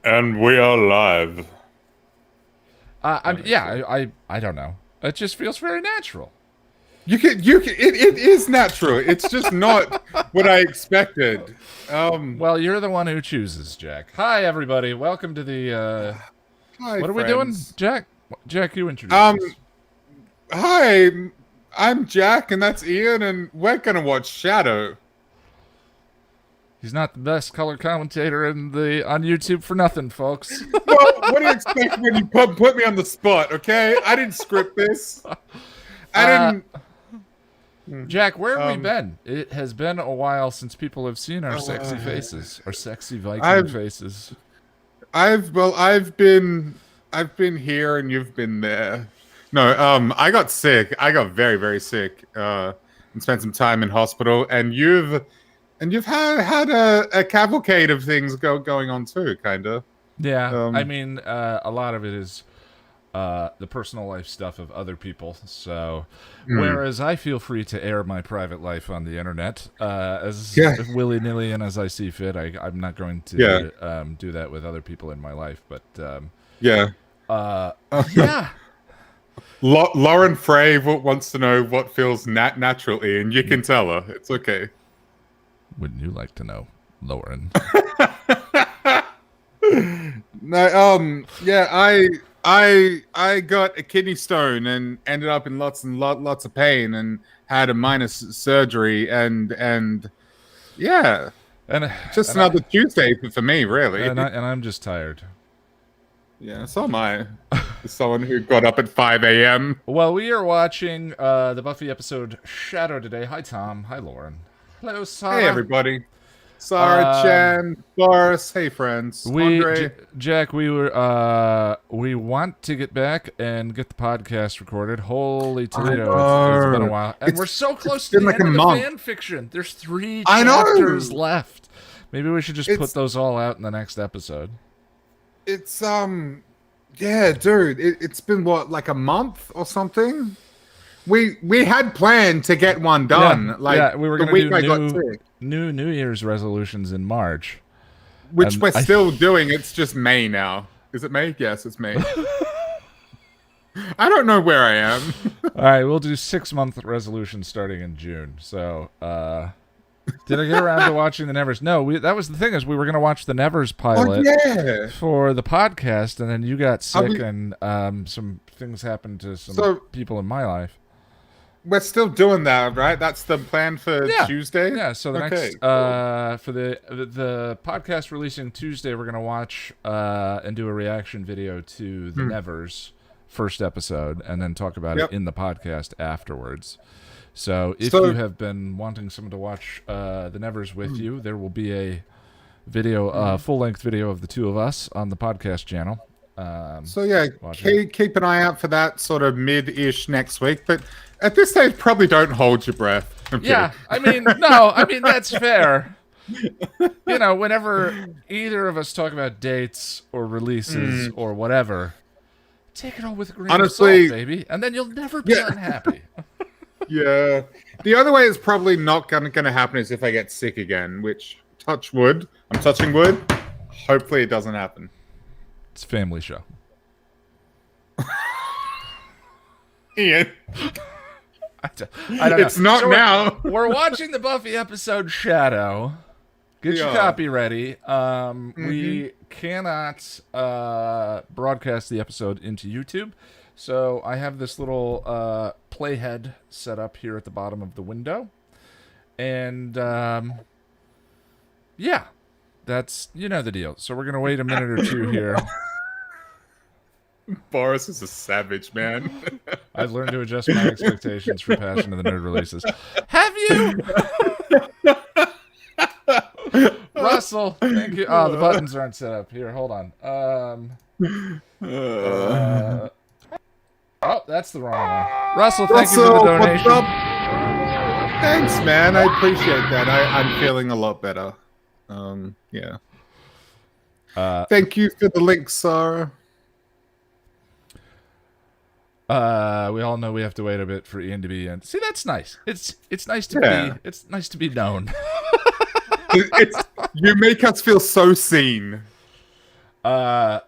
And we are live. I don't know. It just feels very natural. It is natural. It's just not what I expected. Well, you're the one who chooses, Jack. Hi, everybody. Welcome to the. Hi, What are we doing, friends. Jack? Jack, you introduce Um, us. Hi, I'm Jack, and that's Ian, and we're gonna watch Shadow. He's not the best color commentator on YouTube for nothing, folks. Well, what do you expect when you put me on the spot? Okay, I didn't script this. I didn't. Jack, where have we been? It has been a while since people have seen our sexy faces, our sexy Viking faces. I've been here, and you've been there. No, I got sick. I got very, very sick. And spent some time in hospital, and you've had a cavalcade of things going on too, kind of. Yeah, I mean, a lot of it is the personal life stuff of other people. So, whereas I feel free to air my private life on the internet as willy nilly and as I see fit, I'm not going to do that with other people in my life. But yeah. Lauren Frey wants to know what feels natural, Ian. You can tell her. It's okay. Wouldn't you like to know, Lauren? No, I got a kidney stone and ended up in lots of pain and had a minor surgery and yeah, just another Tuesday for me, really. And I'm just tired. Yeah, so am I. Someone who got up at 5 a.m. Well, we are watching the Buffy episode Shadow today. Hi, Tom. Hi, Lauren. Hello, Sarah. Hey, everybody. Sarah, Chen, Boris. Hey, friends. Andre. Jack, we want to get back and get the podcast recorded. Holy Toledo, it's been a while. And we're so close to the end of the fan fiction. There's 3 chapters left. Maybe we should just put those all out in the next episode. It's, yeah, dude. It's been, what, like a month or something? We had planned to get one done. We were going to do New Year's resolutions in March, which we're still doing. It's just May now. Is it May? Yes, it's May. I don't know where I am. All right, we'll do 6-month resolutions starting in June. So, did I get around to watching the Nevers? No, that was the thing, is we were going to watch the Nevers pilot for the podcast, and then you got sick, and some things happened to some people in my life. We're still doing that, right? That's the plan for Tuesday? Yeah, so the next, for the podcast releasing Tuesday, we're going to watch and do a reaction video to the Nevers first episode, and then talk about it in the podcast afterwards. So if you have been wanting someone to watch the Nevers with you, there will be a video, full-length video of the two of us on the podcast channel. Keep an eye out for that sort of mid-ish next week, but at this stage, probably don't hold your breath. I mean, that's fair. You know, whenever either of us talk about dates or releases or whatever, take it all with a grain of salt, baby, and then you'll never be unhappy. Yeah. The other way is probably not going to happen is if I get sick again, which, touch wood, I'm touching wood, hopefully it doesn't happen. It's a family show. Ian. I don't know. It's not now. We're watching the Buffy episode Shadow. Get your copy ready. We cannot broadcast the episode into YouTube, so I have this little playhead set up here at the bottom of the window. And, that's, you know the deal. So we're going to wait a minute or two here. Boris is a savage, man. I've learned to adjust my expectations for Passion of the Nerd releases. Have you? Russell, thank you. Oh, the buttons aren't set up. Here, hold on. That's the wrong one. Russell, thank you for the donation. Thanks, man. I appreciate that. I'm feeling a lot better. Thank you for the link, Sarah. We all know we have to wait a bit for Ian to be in. See, that's nice. It's nice to be known. You make us feel so seen. Uh,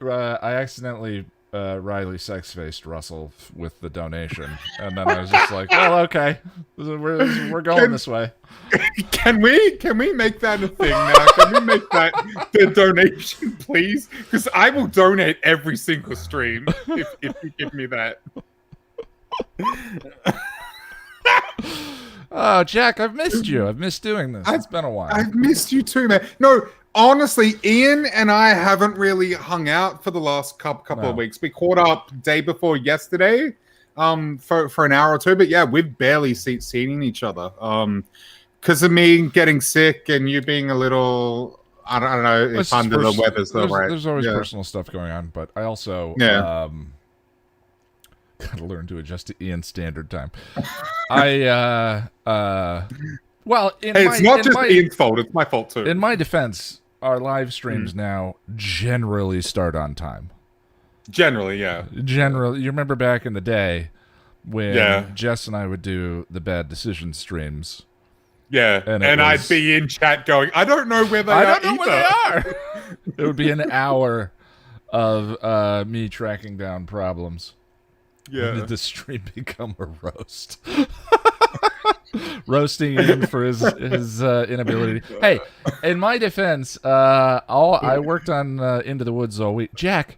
I accidentally Riley sex-faced Russell with the donation, and then I was just like, "Well, okay, we're going this way." Can we make that a thing now? Can we make that the donation, please? Because I will donate every single stream if you give me that. Oh, Jack, I've missed you. I've missed doing this. It's been a while. I've missed you too, man. No, honestly, Ian and I haven't really hung out for the last couple of weeks. We caught up day before yesterday, for an hour or two. But yeah, we've barely seen each other. Because of me getting sick and you being a little, I don't know if under the weather. So right, there's always personal stuff going on, but I also gotta learn to adjust to Ian's standard time. Well, it's not just Ian's fault; it's my fault too. In my defense, our live streams now generally start on time. Generally, yeah. Generally, you remember back in the day when Jess and I would do the Bad Decision streams. Yeah, and I'd be in chat going, I don't know where they are. I don't know where they are. It would be an hour of me tracking down problems. Yeah. When did the stream become a roast? Roasting him for his inability. Hey, in my defense, I worked on Into the Woods all week. Jack,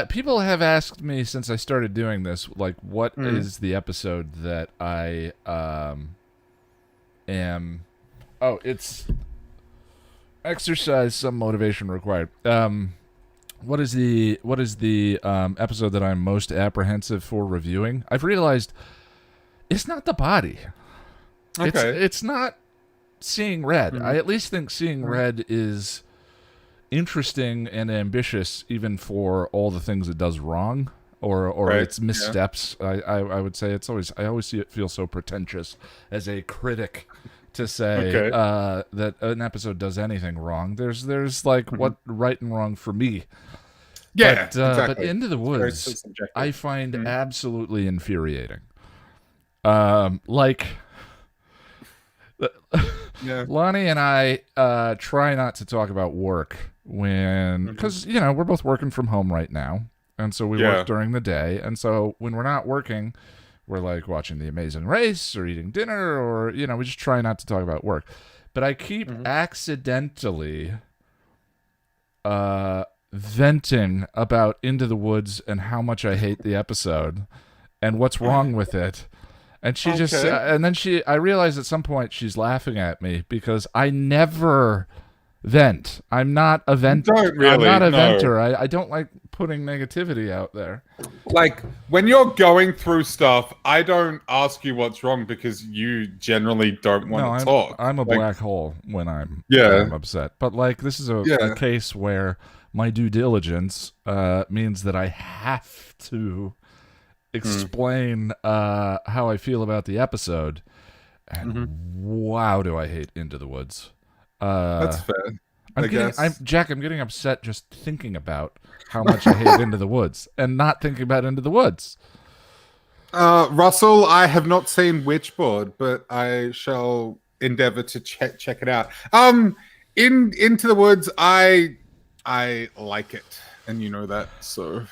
people have asked me since I started doing this, like, what is the episode that I am? Oh, it's exercise, some motivation required. What is the episode that I'm most apprehensive for reviewing? I've realized it's not the body. Okay. It's not Seeing Red. I at least think Seeing Red is interesting and ambitious, even for all the things it does wrong or its missteps. I would say I always see it feel so pretentious as a critic to say that an episode does anything wrong. There's like what right and wrong for me. Yeah, but Into the Woods, I find absolutely infuriating. Lonnie and I try not to talk about work because we're both working from home right now, and so we work during the day, and so when we're not working, we're like watching The Amazing Race or eating dinner, or we just try not to talk about work. But I keep accidentally venting about Into the Woods and how much I hate the episode and what's wrong with it. And she just, and then I realized at some point she's laughing at me because I never vent. I'm not a venter. I'm not a venter. I don't like putting negativity out there. Like, when you're going through stuff, I don't ask you what's wrong because you generally don't want to talk. I'm a black hole when I'm upset. But like, this is a case where my due diligence means that I have to explain how I feel about the episode. And wow, do I hate Into the Woods. That's fair. I'm getting upset just thinking about how much I hate Into the Woods and not thinking about Into the Woods. Russell, I have not seen Witchboard, but I shall endeavor to check it out. Into the Woods, I like it, and you know that, so.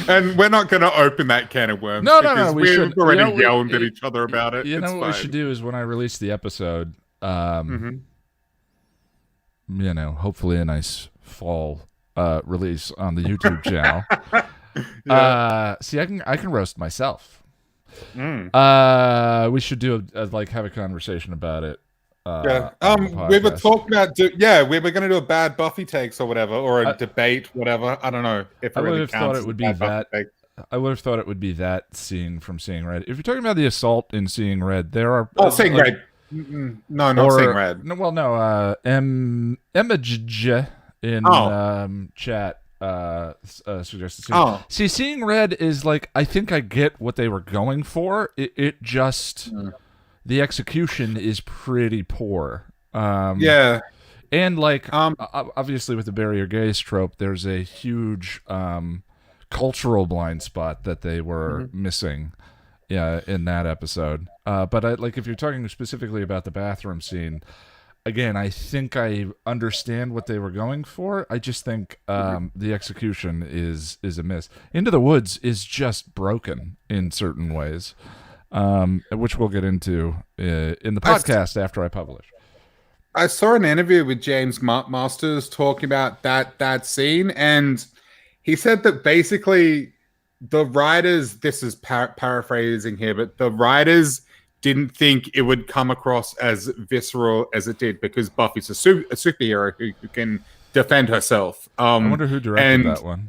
And we're not going to open that can of worms. No. We've already yelled at each other about it. What we should do is when I release the episode, hopefully a nice fall release on the YouTube channel. See, I can roast myself. We should do have a conversation about it. We were talking about we were going to do a bad Buffy takes or whatever, or a debate, whatever. I don't know if it really counts. I would have thought it would be that. I would have thought it would be that scene from Seeing Red. If you're talking about the assault in Seeing Red, there are Seeing Red. No, not Seeing Red. No, well, no. Emma J in chat suggested. See, Seeing Red is like, I think I get what they were going for. It just. The execution is pretty poor. And obviously with the bury your gays trope, there's a huge cultural blind spot that they were missing in that episode. But if you're talking specifically about the bathroom scene, again, I think I understand what they were going for. I just think the execution is a miss. Into the Woods is just broken in certain ways, which we'll get into in the podcast after I publish. I saw an interview with James Masters talking about that scene, and he said that basically the writers, this is paraphrasing here, but the writers didn't think it would come across as visceral as it did because Buffy's a superhero who can defend herself. I wonder who directed that one.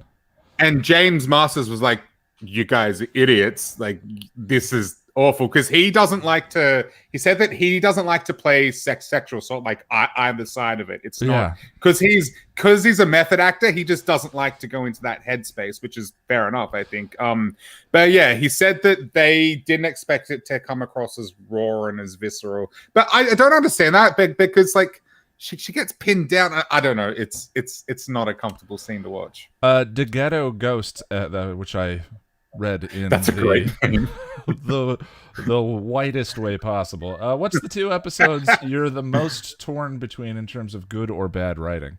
And James Masters was like, "You guys are idiots! Like, this is awful." Because he doesn't like to. He said that he doesn't like to play sexual assault. Like, either side of it. It's not because he's a method actor. He just doesn't like to go into that headspace, which is fair enough, I think. But yeah, he said that they didn't expect it to come across as raw and as visceral. But I don't understand that, because like. She gets pinned down. I don't know. It's not a comfortable scene to watch. The Ghetto Ghost, which I read in that's a great name. the whitest way possible. What's the 2 episodes you're the most torn between in terms of good or bad writing?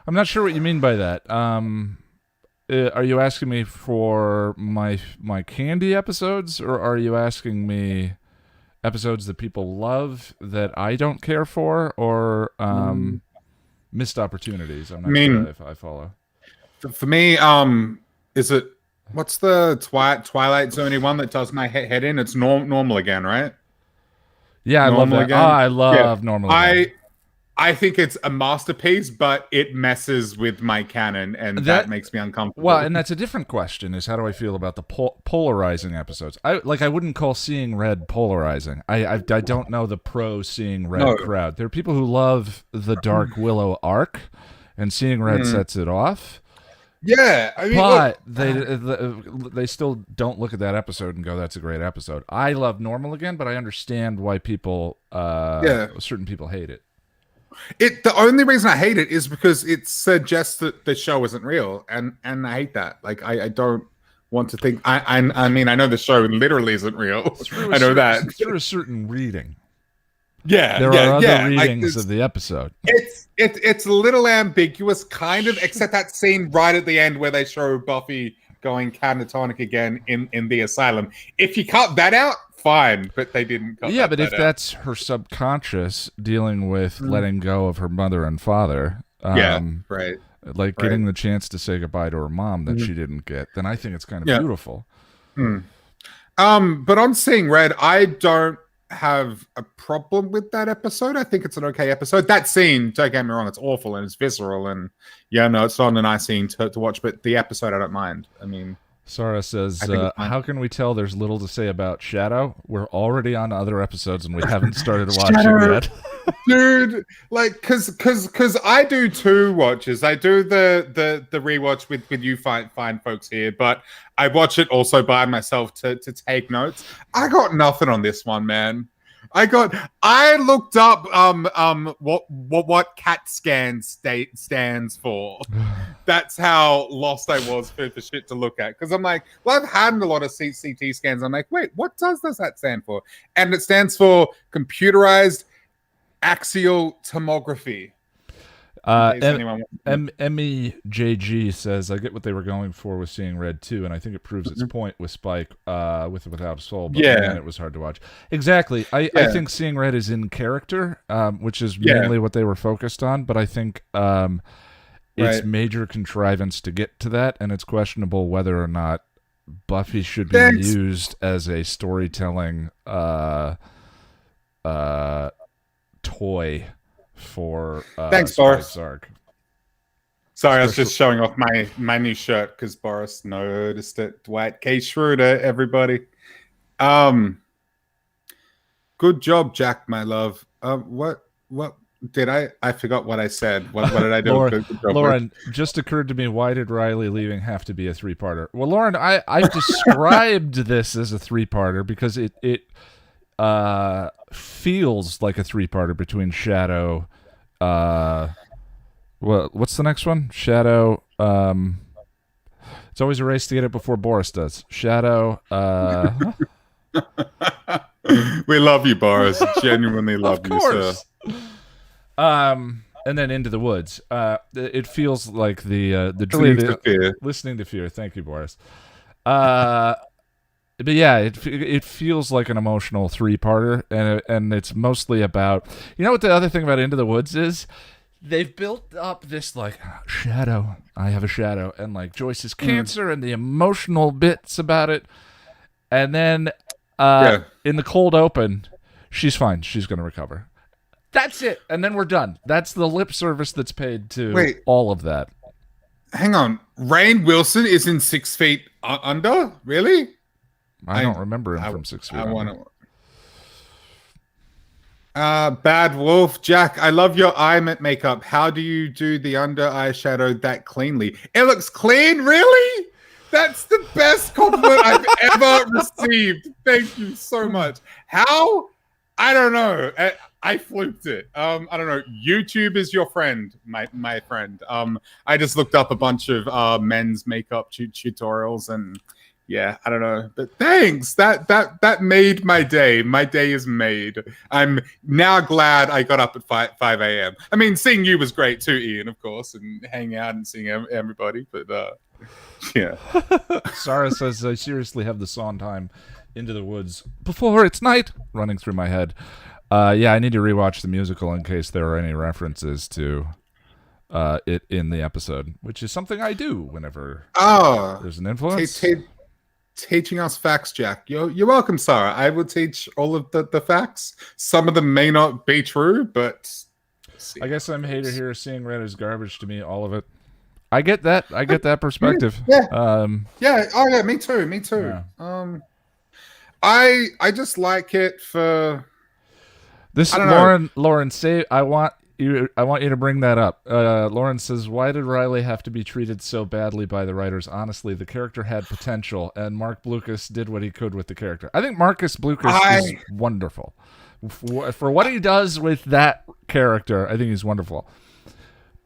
I'm not sure what you mean by that. Are you asking me for my candy episodes, or are you asking me episodes that people love that I don't care for, or missed opportunities? I'm not sure if I follow. For me, is it, what's the Twilight Zone one that does my head in? It's normal again, right? Yeah, Normal I love that. I love Normal Again. I think it's a masterpiece, but it messes with my canon, and that makes me uncomfortable. Well, and that's a different question: is how do I feel about the polarizing episodes? I wouldn't call Seeing Red polarizing. I don't know the pro Seeing Red crowd. There are people who love the Dark Willow arc, and Seeing Red sets it off. Yeah, I mean, but they still don't look at that episode and go, "That's a great episode." I love Normal Again, but I understand why people, certain people hate it. The only reason I hate it is because it suggests that the show isn't real, and I hate that. Like, I don't want to think. I mean, I know the show literally isn't real. I know that through a certain reading. Yeah, there are other readings of the episode. It's a little ambiguous, kind of, except that scene right at the end where they show Buffy going catatonic again in the asylum. If you cut that out, fine, but they didn't cut but if that's her subconscious dealing with letting go of her mother and father, right, like getting the chance to say goodbye to her mom that she didn't get, then I think it's kind of beautiful. But on Seeing Red, I don't have a problem with that episode. I think it's an okay episode. That scene, don't get me wrong, it's awful and it's visceral, and it's not a nice scene to watch, but the episode I don't mind. I mean, Sarah says, how can we tell there's little to say about Shadow? We're already on other episodes and we haven't started watching yet. Dude, like, cause I do 2 watches. I do the rewatch with you fine folks here, but I watch it also by myself to take notes. I got nothing on this one, man. I looked up what CAT scan stands for. That's how lost I was for shit to look at. Because I'm like, well, I've had a lot of CT scans. I'm like, wait, what does that stand for? And it stands for computerized axial tomography. MEJG says, I get what they were going for with Seeing Red too, and I think it proves its point with Spike with Without a Soul, but man, it was hard to watch. Exactly. I think Seeing Red is in character, which is mainly what they were focused on, but I think it's major contrivance to get to that, and it's questionable whether or not Buffy should be used as a storytelling toy for thanks, Boris. Arc. Sorry, I was just showing off my new shirt because Boris noticed it. Dwight K. Schroeder, everybody. Good job, Jack, my love. What did I forgot what I said. What did I do? Lauren, just occurred to me, why did Riley leaving have to be a 3-parter? Well, Lauren, I've described this as a 3-parter because it feels like a 3-parter between Shadow. What's the next one? Shadow. It's always a race to get it before Boris does. Shadow. We love you, Boris. Genuinely love you, sir. And then Into the Woods. It feels like the Listening really to Fear. listening to Fear. Thank you, Boris. Uh, but yeah, it feels like an emotional three-parter, and it's mostly about, you know what the other thing about Into the Woods is, they've built up this like shadow. I have a shadow, and like Joyce's cancer and the emotional bits about it, and then Yeah. in the cold open, she's fine. She's gonna recover. That's it, and then we're done. That's the lip service that's paid to Wait. all of that. Hang on. Rainn Wilson is in 6 Feet Under? Really? I don't remember him from 6 Feet I Under. want to. Bad Wolf, Jack, I love your eye makeup. How do you do the under eye shadow that cleanly? It looks clean, really? That's the best compliment I've ever received. Thank you so much. How? I don't know. I fluked it. I don't know. YouTube is your friend, my friend. I just looked up a bunch of men's makeup tutorials, and yeah, I don't know. But thanks. That made my day. My day is made. I'm now glad I got up at 5 a.m. I mean, seeing you was great too, Ian, of course, and hanging out and seeing everybody. But yeah. Sarah says, I seriously have the Sondheim Into the Woods Before It's Night running through my head. Yeah, I need to rewatch the musical in case there are any references to it in the episode, which is something I do whenever there's an influence. Teaching us facts, Jack. You're welcome, Sarah. I will teach all of the facts. Some of them may not be true, but I guess I'm hater here. Seeing red is garbage to me. All of it. I get that. I get that perspective. Yeah. Yeah. Oh yeah. Me too. Me too. Yeah. I just like it for this. Lauren, say I want you to bring that up. Lauren says, "Why did Riley have to be treated so badly by the writers? Honestly, the character had potential, and Mark Blucas did what he could with the character. I think Marcus Blucas is wonderful for what he does with that character. I think he's wonderful.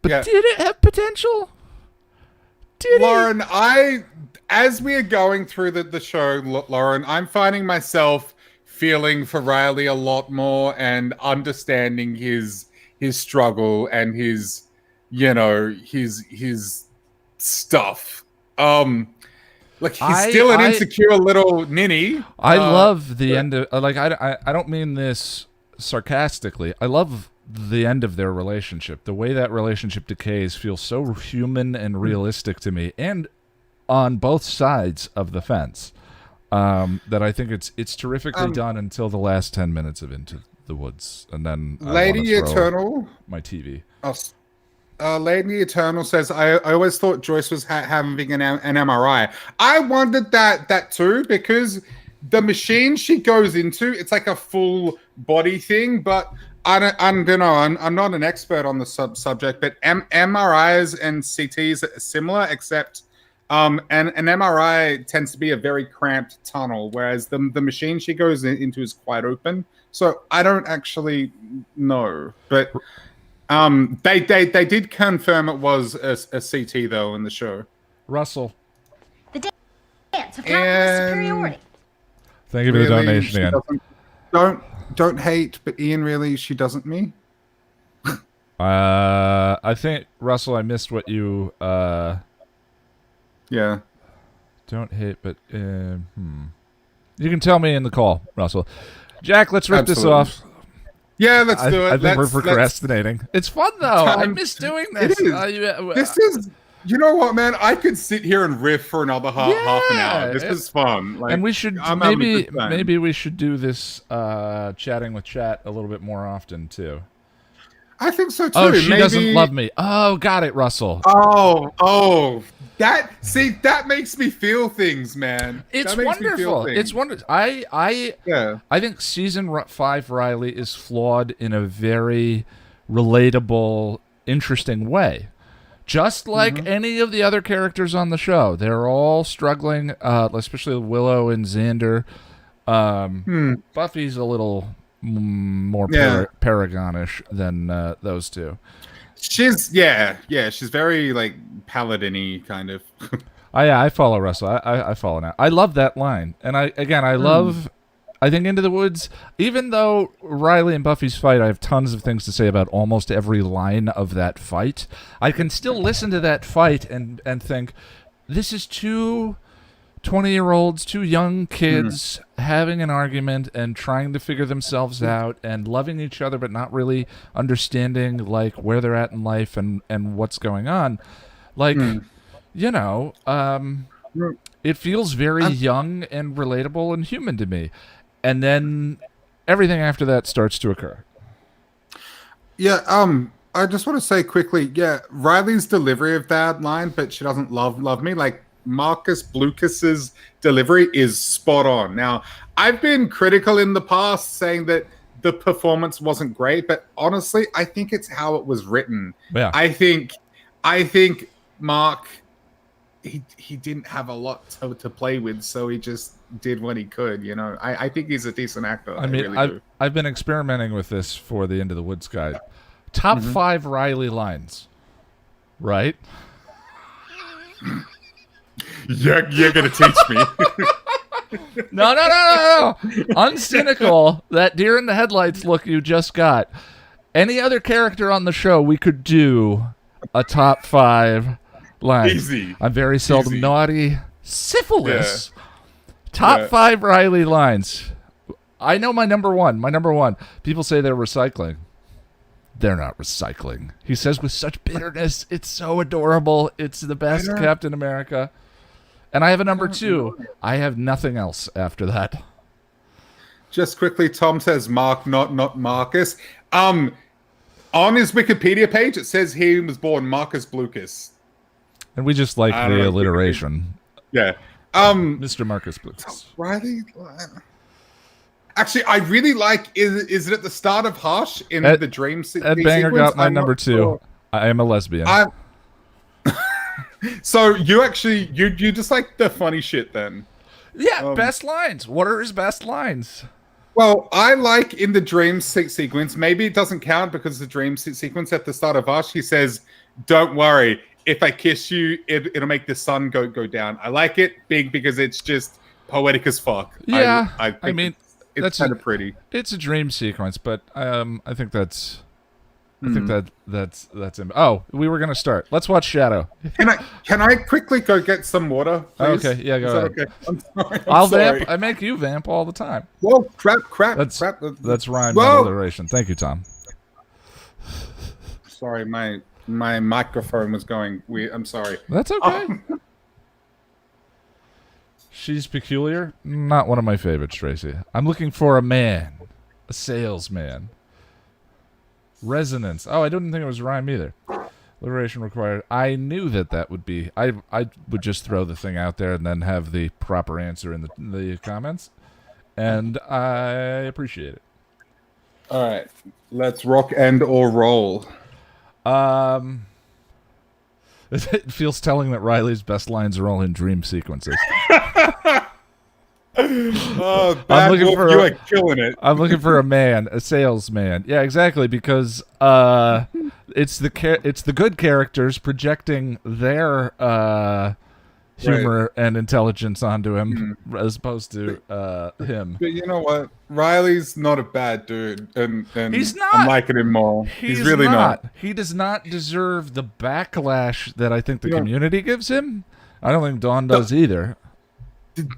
But did it have potential? Lauren, as we are going through the show, Lauren, I'm finding myself feeling for Riley a lot more and understanding his struggle and his stuff. Like he's still an insecure little ninny. I love the end of I don't mean this sarcastically. I love the end of their relationship. The way that relationship decays feels so human and realistic to me, and on both sides of the fence. That I think it's terrifically done until the last 10 minutes of Into the Woods, and then Lady Eternal, my TV. Lady Eternal says, I always thought Joyce was having an MRI. I wondered that too, because the machine she goes into, it's like a full body thing, but I'm not an expert on the subject, but MRIs and CTs are similar, except and an MRI tends to be a very cramped tunnel, whereas the machine she goes into is quite open. So I don't actually know, but they did confirm it was a CT though in the show. Russell, the dance of capitalist superiority. Thank you for the donation, Ian. Don't hate, but Ian, really, she doesn't me. I think Russell, I missed what you. Yeah. Don't hate, but you can tell me in the call, Russell. Jack, let's rip this off. Yeah, let's do it. I think we're procrastinating. It's fun though. I miss doing this. It is. This is. You know what, man? I could sit here and riff for another half an hour. This is fun. Like, and we should maybe we should do this chatting with chat a little bit more often too. I think so too. Oh, she doesn't love me. Oh, got it, Russell. Oh, that makes me feel things, man. It's wonderful. It's wonderful. I think season 5 Riley is flawed in a very relatable, interesting way. Just like any of the other characters on the show, they're all struggling. Especially Willow and Xander. Buffy's a little more paragonish than those two. She's very like paladin-y kind of. I follow Russell. I follow now. I love that line, and I love I think Into the Woods, even though Riley and Buffy's fight, I have tons of things to say about almost every line of that fight. I can still listen to that fight and think, this is two 20-year-olds, two young kids having an argument and trying to figure themselves out and loving each other but not really understanding like where they're at in life and what's going on. Like, you know, it feels very young and relatable and human to me. And then everything after that starts to occur. Yeah, I just want to say quickly, Riley's delivery of that line, but she doesn't love me, like Marcus Blucas's delivery is spot on. Now, I've been critical in the past saying that the performance wasn't great, but honestly, I think it's how it was written. Yeah. I think Mark, he didn't have a lot to play with, so he just did what he could, you know. I think he's a decent actor. I mean, really I've been experimenting with this for the Into the Woods guide. Top 5 Riley lines, right? You're gonna teach me. No. Uncynical. That deer in the headlights look you just got. Any other character on the show, we could do a top 5 lines. Easy. I'm very seldom Easy. naughty. Syphilis. Yeah. Top 5 Riley lines. I know my number one. People say they're recycling. They're not recycling. He says with such bitterness. It's so adorable. It's the best Captain America. And I have a number 2. I have nothing else after that. Just quickly, Tom says Mark, not Marcus. On his Wikipedia page, it says he was born Marcus Blucas. And we just like the alliteration. Yeah. Mr. Marcus Blucas. Riley. Actually, I really like. Is it at the start of Hush in the dream sequence? Ed Banger got my number 2. Sure. I am a lesbian. So you just like the funny shit then? Yeah, best lines. What are his best lines? Well, I like in the dream sequence. Maybe it doesn't count because the dream sequence at the start of Hush, he says, "Don't worry, if I kiss you, it'll make the sun go down." I like it big because it's just poetic as fuck. Yeah, I mean, it's kind of pretty. It's a dream sequence, but I think that's. I think that's him. Oh, we were gonna start. Let's watch Shadow. Can I quickly go get some water, please? Okay, yeah, go ahead. Okay? I'm sorry. I'll vamp. I make you vamp all the time. Whoa, crap. That's rhyme, not alliteration. Thank you, Tom. Sorry, my microphone was going weird. I'm sorry. That's okay. She's peculiar. Not one of my favorites, Tracy. I'm looking for a man, a salesman. Resonance. Oh, I didn't think it was rhyme either. Alliteration required. I knew that would be. I would just throw the thing out there and then have the proper answer in the comments, and I appreciate it. All right, let's rock and or roll. It feels telling that Riley's best lines are all in dream sequences. Bad Wolf, you are killing it. I'm looking for a man, a salesman. Yeah, exactly, because it's the good characters projecting their humor and intelligence onto him, as opposed to him. But you know what? Riley's not a bad dude, and he's not. I'm liking him more. He's really not. He does not deserve the backlash that I think the community gives him. I don't think Dawn does either.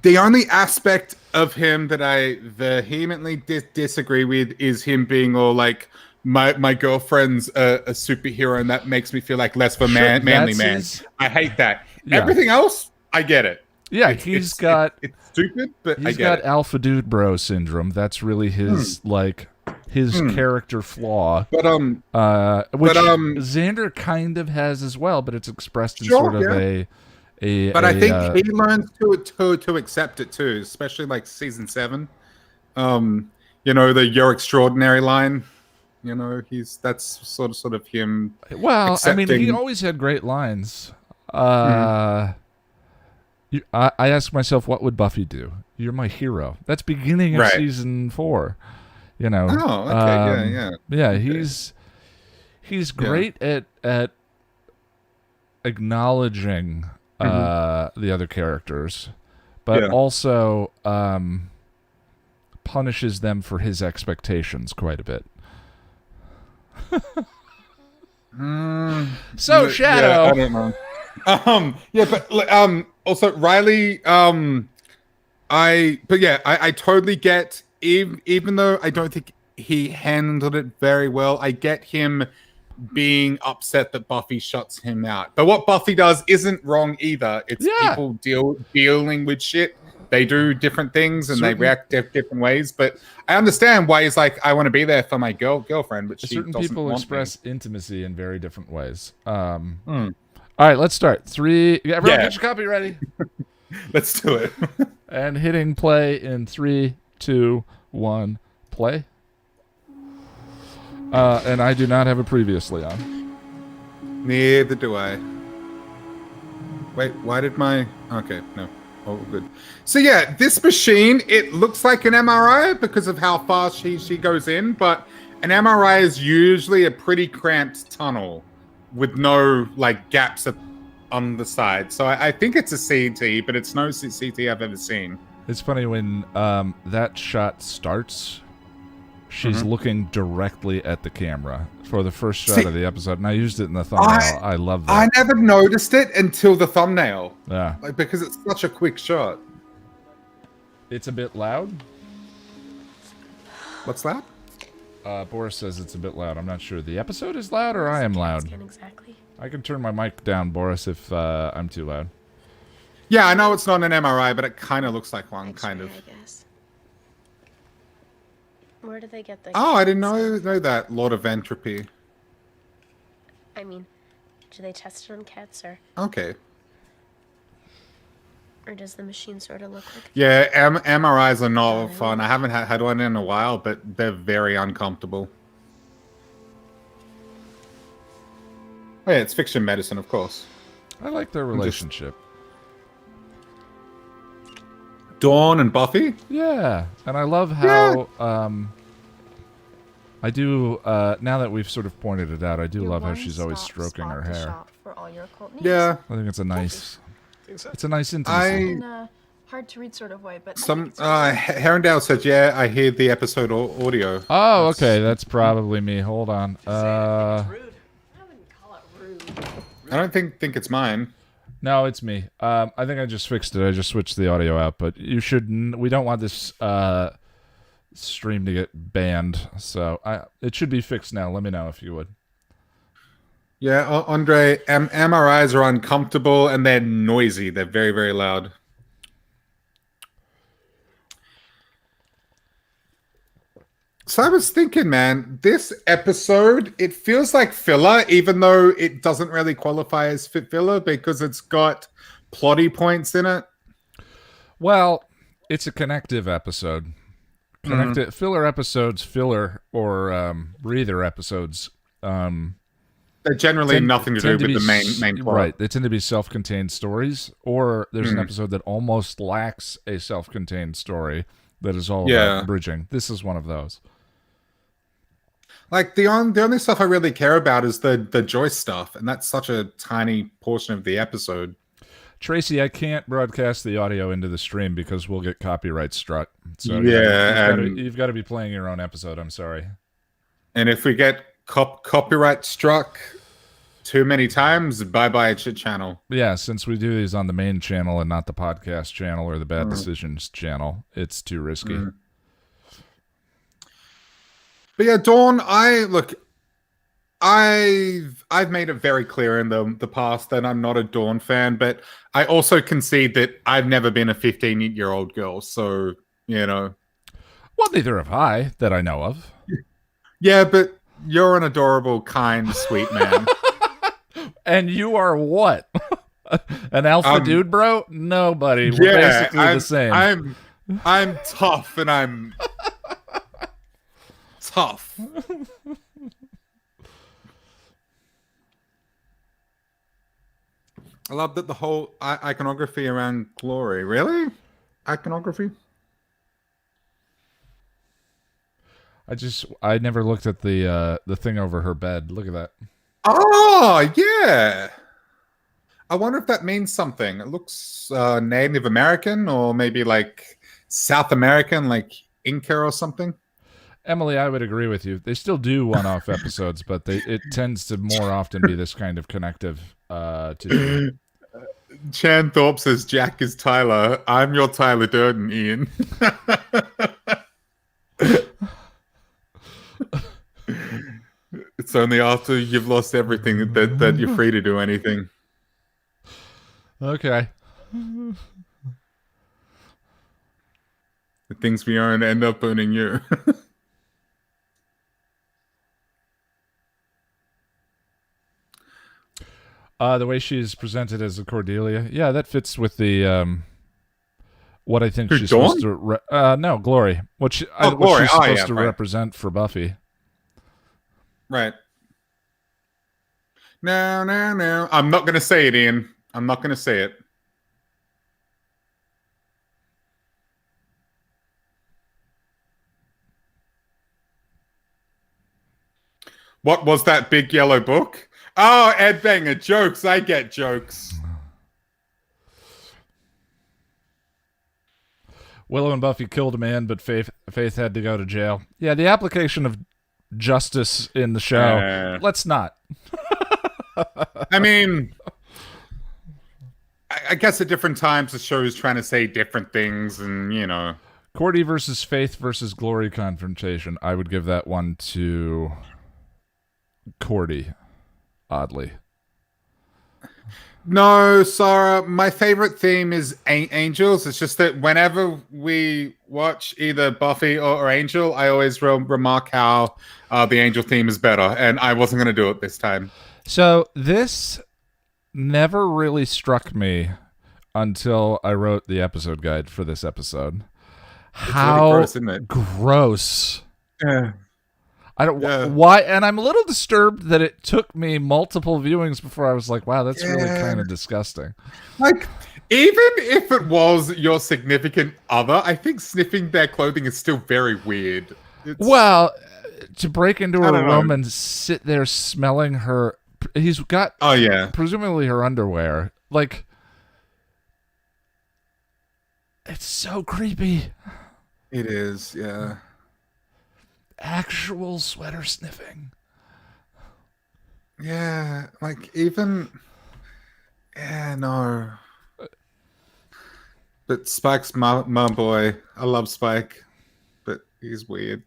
The only aspect of him that I vehemently disagree with is him being all like, my girlfriend's a superhero, and that makes me feel like less of a manly man. I hate that. Yeah. Everything else, I get it. Yeah, it's stupid, but he's got alpha dude bro syndrome. That's really his character flaw. But Xander kind of has as well, but it's expressed in sort of But I think he learns to accept it too, especially like season 7. You know, the "You're extraordinary" line. You know, that's sort of him. Well, accepting. I mean, he always had great lines. I ask myself, what would Buffy do? You're my hero. That's beginning of season 4. You know. Oh, okay, yeah. He's great at acknowledging the other characters, but also punishes them for his expectations quite a bit. So Shadow. Yeah, I don't know. But also Riley. I totally get. Even though I don't think he handled it very well, I get him being upset that Buffy shuts him out. But what Buffy does isn't wrong either. It's people dealing with shit. They do different things and they react different ways. But I understand why he's like, I want to be there for my girlfriend, but she certain doesn't people want express me. intimacy in very different ways. All right, let's start. Everyone get your copy ready. Let's do it. And hitting play in 3, 2, 1, play. And I do not have it previously on. Neither do I. Wait, why did my... Okay, no. Oh, good. So yeah, this machine, it looks like an MRI because of how fast she goes in, but an MRI is usually a pretty cramped tunnel with no, like, gaps on the side. So I think it's a CT, but it's no CT I've ever seen. It's funny when that shot starts, she's looking directly at the camera for the first shot of the episode, and I used it in the thumbnail. I love that. I never noticed it until the thumbnail. Yeah. Like, because it's such a quick shot. It's a bit loud. What's that? Boris says it's a bit loud. I'm not sure. The episode is loud or I am loud? Exactly. I can turn my mic down, Boris, if I'm too loud. Yeah, I know it's not an MRI, but it kind of looks like one, kind of. I guess. Where do they get the... Oh, I didn't know that. Lord of Entropy. I mean, do they test it on cats, or Okay. does the machine sort of look like... Yeah, MRIs are not fun. I haven't had one in a while, but they're very uncomfortable. Oh yeah, it's fiction medicine, of course. I like their relationship. Dawn and Buffy? Yeah, and I love how I do now that we've sort of pointed it out, I do love how she's always stroking her hair. For all your occult needs. Yeah. I think it's a nice intimacy. In a hard to read sort of way, but Some Herondale said, "Yeah, I hear the episode audio." Oh, okay, that's probably me. Hold on. I wouldn't call it rude. I don't think it's mine. No, it's me. I think I just fixed it. I just switched the audio out, but you should. We don't want this stream to get banned, so it should be fixed now. Let me know if you would. Yeah, Andre, MRIs are uncomfortable and they're noisy. They're very, very loud. So I was thinking, man, this episode, it feels like filler, even though it doesn't really qualify as filler because it's got plotty points in it. Well, it's a connective episode. Filler episodes, or breather episodes. They're generally nothing to do with the main plot. Right. They tend to be self-contained stories, or there's an episode that almost lacks a self-contained story that is all about bridging. This is one of those. Like, the only stuff I really care about is the Joyce stuff, and that's such a tiny portion of the episode. Tracy, I can't broadcast the audio into the stream because we'll get copyright struck. So you've got to be playing your own episode. I'm sorry. And if we get copyright struck too many times, bye-bye channel. Yeah, since we do these on the main channel and not the podcast channel or the Bad Decisions channel, it's too risky. But yeah, Dawn, I've made it very clear in the past that I'm not a Dawn fan, but I also concede that I've never been a 15-year-old girl, so, you know. Well, neither have I, that I know of. Yeah, but you're an adorable, kind, sweet man. And you are what? An alpha dude, bro? No, buddy. We're basically the same. I'm tough, and I'm tough. I love that the whole iconography around Glory. Really? Iconography? I never looked at the thing over her bed. Look at that. Oh, yeah. I wonder if that means something. It looks Native American or maybe like South American, like inker or something. Emily, I would agree with you. They still do one-off episodes, but it tends to more often be this kind of connective tissue. Chan Thorpe says Jack is Tyler. I'm your Tyler Durden, Ian. It's only after you've lost everything that you're free to do anything. Okay. The things we own end up owning you. The way she's presented as a Cordelia, yeah, that fits with the what I think she's Dawn? supposed to. No, Glory. What she's Glory. supposed to right. represent for Buffy. Right. No. I'm not going to say it, Ian. I'm not going to say it. What was that big yellow book? Oh, Ed Banger, jokes. I get jokes. Willow and Buffy killed a man, but Faith had to go to jail. Yeah, the application of justice in the show. Let's not. I mean, I guess at different times the show is trying to say different things, and you know. Cordy versus Faith versus Glory confrontation. I would give that one to Cordy, oddly. No, Sarah, my favorite theme is Angels. It's just that whenever we watch either Buffy or Angel, I always remark how the Angel theme is better, and I wasn't going to do it this time. So this never really struck me until I wrote the episode guide for this episode. How really gross, isn't it? Gross. Yeah. I don't why, and I'm a little disturbed that it took me multiple viewings before I was like, "Wow, that's really kind of disgusting." Like, even if it was your significant other, I think sniffing their clothing is still very weird. Well, to break into her room and sit there smelling her, he's got presumably her underwear. Like, it's so creepy. It is, yeah. Actual sweater sniffing. Yeah, like even... Yeah, no. But Spike's my boy. I love Spike. But he's weird.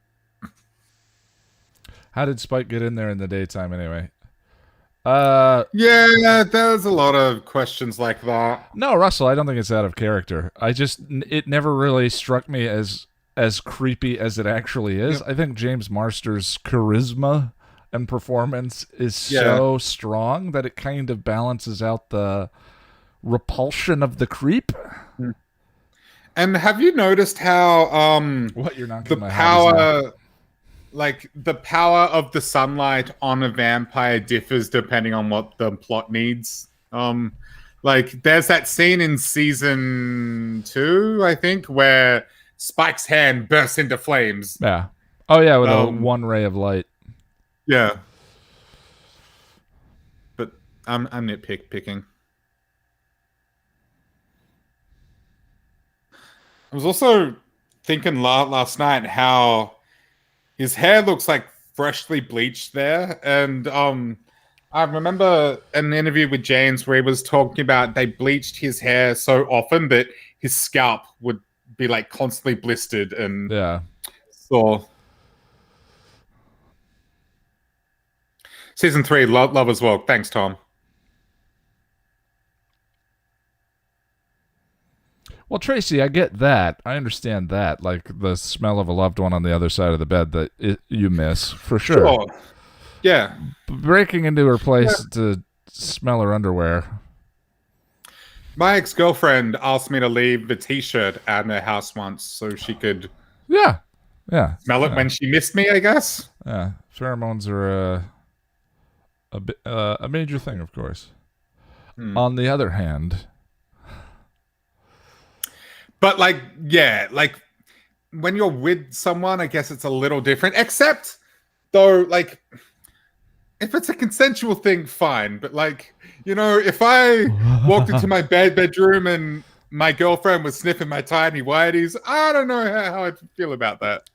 How did Spike get in there in the daytime anyway? Yeah, there's a lot of questions like that. No, Russell, I don't think it's out of character. It never really struck me as creepy as it actually is. Yep. I think James Marsters' charisma and performance is so strong that it kind of balances out the repulsion of the creep. And have you noticed how what you're not the power like the power of the sunlight on a vampire differs depending on what the plot needs? Like there's that scene in season 2, I think, where Spike's hand bursts into flames. Yeah. Oh yeah, with a one ray of light. Yeah. But I'm nitpicking. I was also thinking last night how his hair looks like freshly bleached there, and I remember an interview with James where he was talking about they bleached his hair so often that his scalp would be like constantly blistered and sore. Season 3, love as well. Thanks, Tom. Well, Tracy, I get that. I understand that. Like the smell of a loved one on the other side of the bed that you miss, for sure. Yeah. Breaking into her place to smell her underwear. My ex-girlfriend asked me to leave the t-shirt out in her house once so she could smell it when she missed me, I guess. Yeah. Pheromones are a major thing, of course. On the other hand... But like when you're with someone, I guess it's a little different. Except though, like if it's a consensual thing, fine. But like, you know, if I walked into my bedroom and my girlfriend was sniffing my tiny whities. I don't know how I feel about that.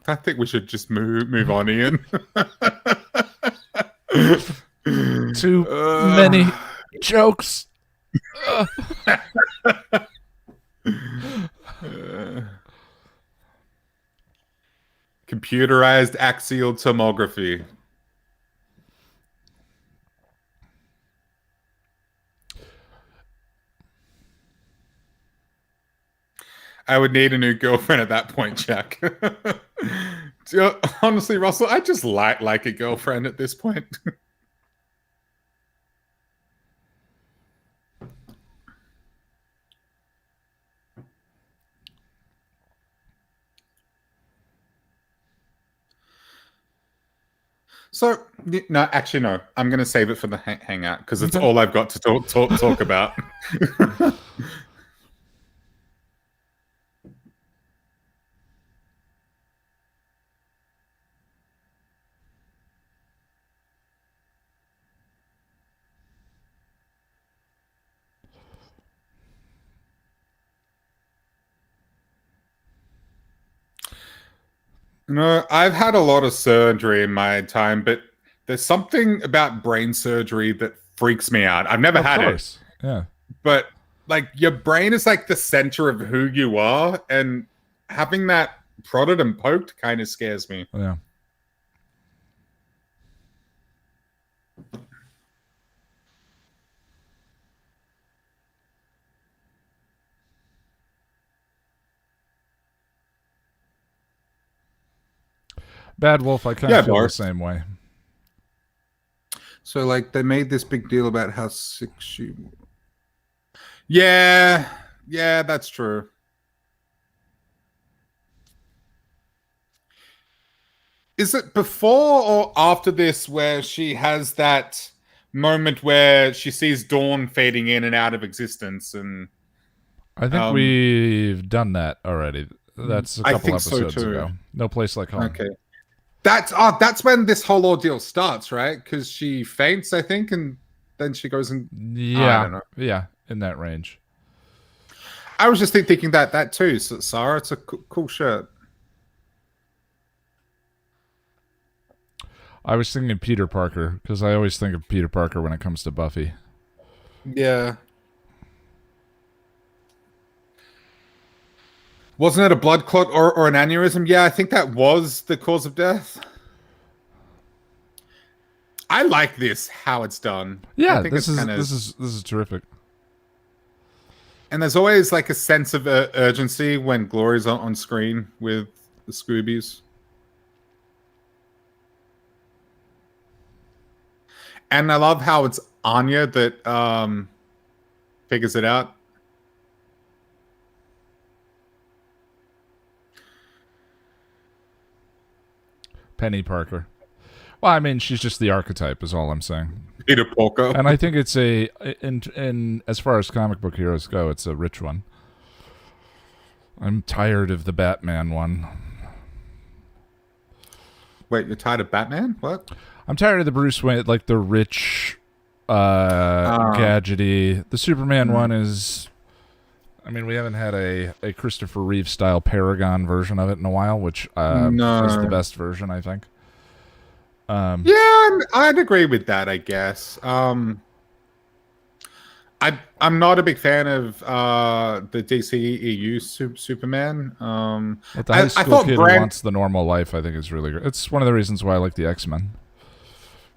I think we should just move on, Ian. Too many jokes. Computerized axial tomography. I would need a new girlfriend at that point, Jack. Honestly, Russell, I just like a girlfriend at this point. So, no, actually, no. I'm going to save it for the hangout because it's all I've got to talk about. No, I've had a lot of surgery in my time, but there's something about brain surgery that freaks me out. I've never had it. Yeah. But like your brain is like the center of who you are, and having that prodded and poked kind of scares me. Yeah. Bad Wolf, I kind of feel the same way. So, like, they made this big deal about how sick she was. Yeah, that's true. Is it before or after this where she has that moment where she sees Dawn fading in and out of existence? And I think we've done that already. That's a couple episodes ago. No Place Like Home. Okay. That's when this whole ordeal starts, right? Because she faints, I think, and then she goes and I don't know. Yeah, in that range. I was just thinking that too, Sarah. It's a cool shirt. I was thinking Peter Parker because I always think of Peter Parker when it comes to Buffy. Yeah. Wasn't it a blood clot or an aneurysm? Yeah, I think that was the cause of death. I like this, how it's done. Yeah, I think this is terrific. And there's always like a sense of urgency when Glory's on screen with the Scoobies. And I love how it's Anya that figures it out. Penny Parker. Well, I mean, she's just the archetype, is all I'm saying. Peter Porco. And I think it's in as far as comic book heroes go, it's a rich one. I'm tired of the Batman one. Wait, you're tired of Batman? What? I'm tired of the Bruce Wayne, like the rich, gadgety. The Superman one is... I mean, we haven't had a Christopher Reeve-style Paragon version of it in a while, which is the best version, I think. Yeah, I'd agree with that, I guess. I'm not a big fan of the DCEU Superman. But the high school kid who wants the normal life, I think, is really good. It's one of the reasons why I like the X-Men.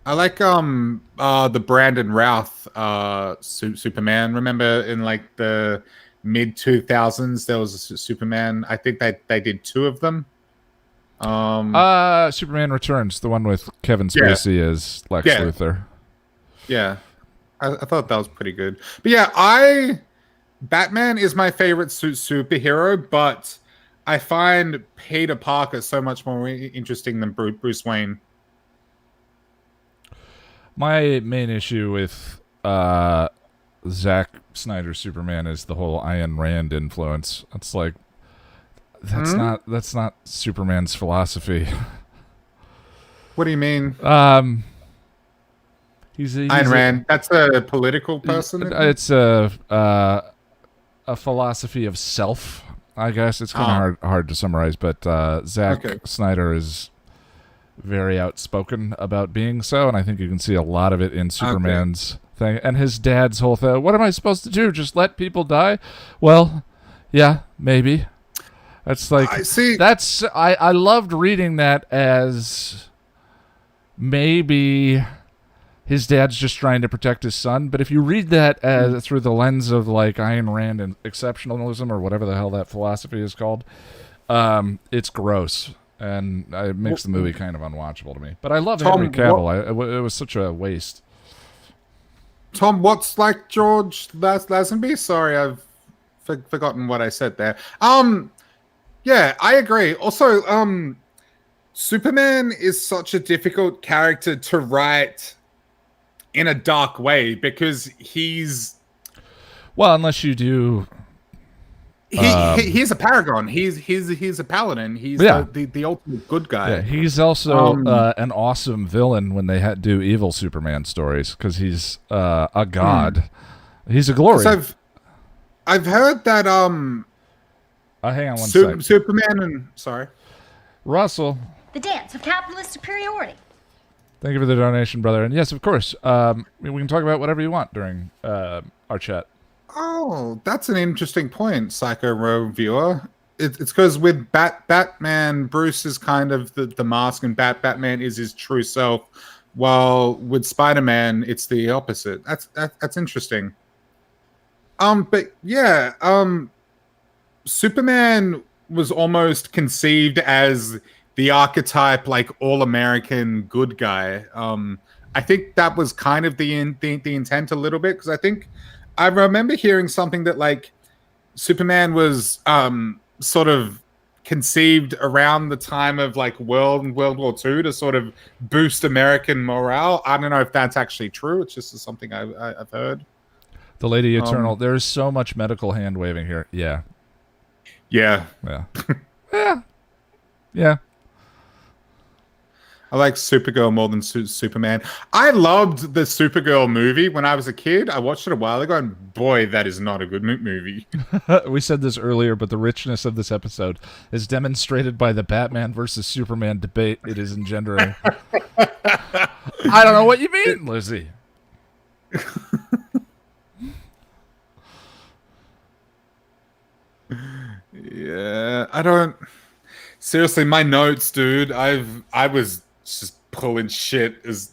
I like the Brandon Routh Superman. Remember in like the mid 2000s there was a Superman. I think they did two of them. Superman Returns, the one with Kevin Spacey as Lex Luthor. Yeah. I thought that was pretty good. But yeah, Batman is my favorite superhero, but I find Peter Parker so much more interesting than Bruce Wayne. My main issue with Zack Snyder's Superman is the whole Ayn Rand influence. It's like that's not Superman's philosophy. What do you mean? He's Ayn Rand. That's a political person. It's a philosophy of self, I guess. It's kind of hard to summarize, but Zack Snyder is very outspoken about being so, and I think you can see a lot of it in Superman's thing. And his dad's whole thing, what am I supposed to do? Just let people die? Well, yeah, maybe. That's like, I loved reading that as maybe his dad's just trying to protect his son. But if you read that as through the lens of like Ayn Rand and exceptionalism or whatever the hell that philosophy is called, it's gross. And it makes the movie kind of unwatchable to me. But I love Henry Cavill. It was such a waste. Tom, what's like George Lazenby? Sorry, I've forgotten what I said there. Yeah, I agree. Also, Superman is such a difficult character to write in a dark way because he's... Well, unless you do... He's a paragon. He's a paladin. He's the ultimate good guy. Yeah, he's also an awesome villain when they do evil Superman stories because he's a god. He's a glory. I've heard that hang on one second. Superman and sorry, Russell. The dance of capitalist superiority. Thank you for the donation, brother. And yes, of course, we can talk about whatever you want during our chat. Oh, that's an interesting point, Psycho Row viewer. It's because with Batman, Bruce is kind of the mask, and Batman is his true self. While with Spider-Man, it's the opposite. That's interesting. But yeah, Superman was almost conceived as the archetype, like all-American good guy. I think that was kind of the intent a little bit, because I remember hearing something that like Superman was sort of conceived around the time of like World War II to sort of boost American morale. I don't know if that's actually true. It's just something I've heard. The Lady Eternal. There's so much medical hand waving here. Yeah. Yeah. Yeah. I like Supergirl more than Superman. I loved the Supergirl movie when I was a kid. I watched it a while ago, and boy, that is not a good movie. We said this earlier, but the richness of this episode is demonstrated by the Batman versus Superman debate it is engendering. I don't know what you mean, Lizzie. Yeah, I don't... Seriously, my notes, dude, I was just pulling shit as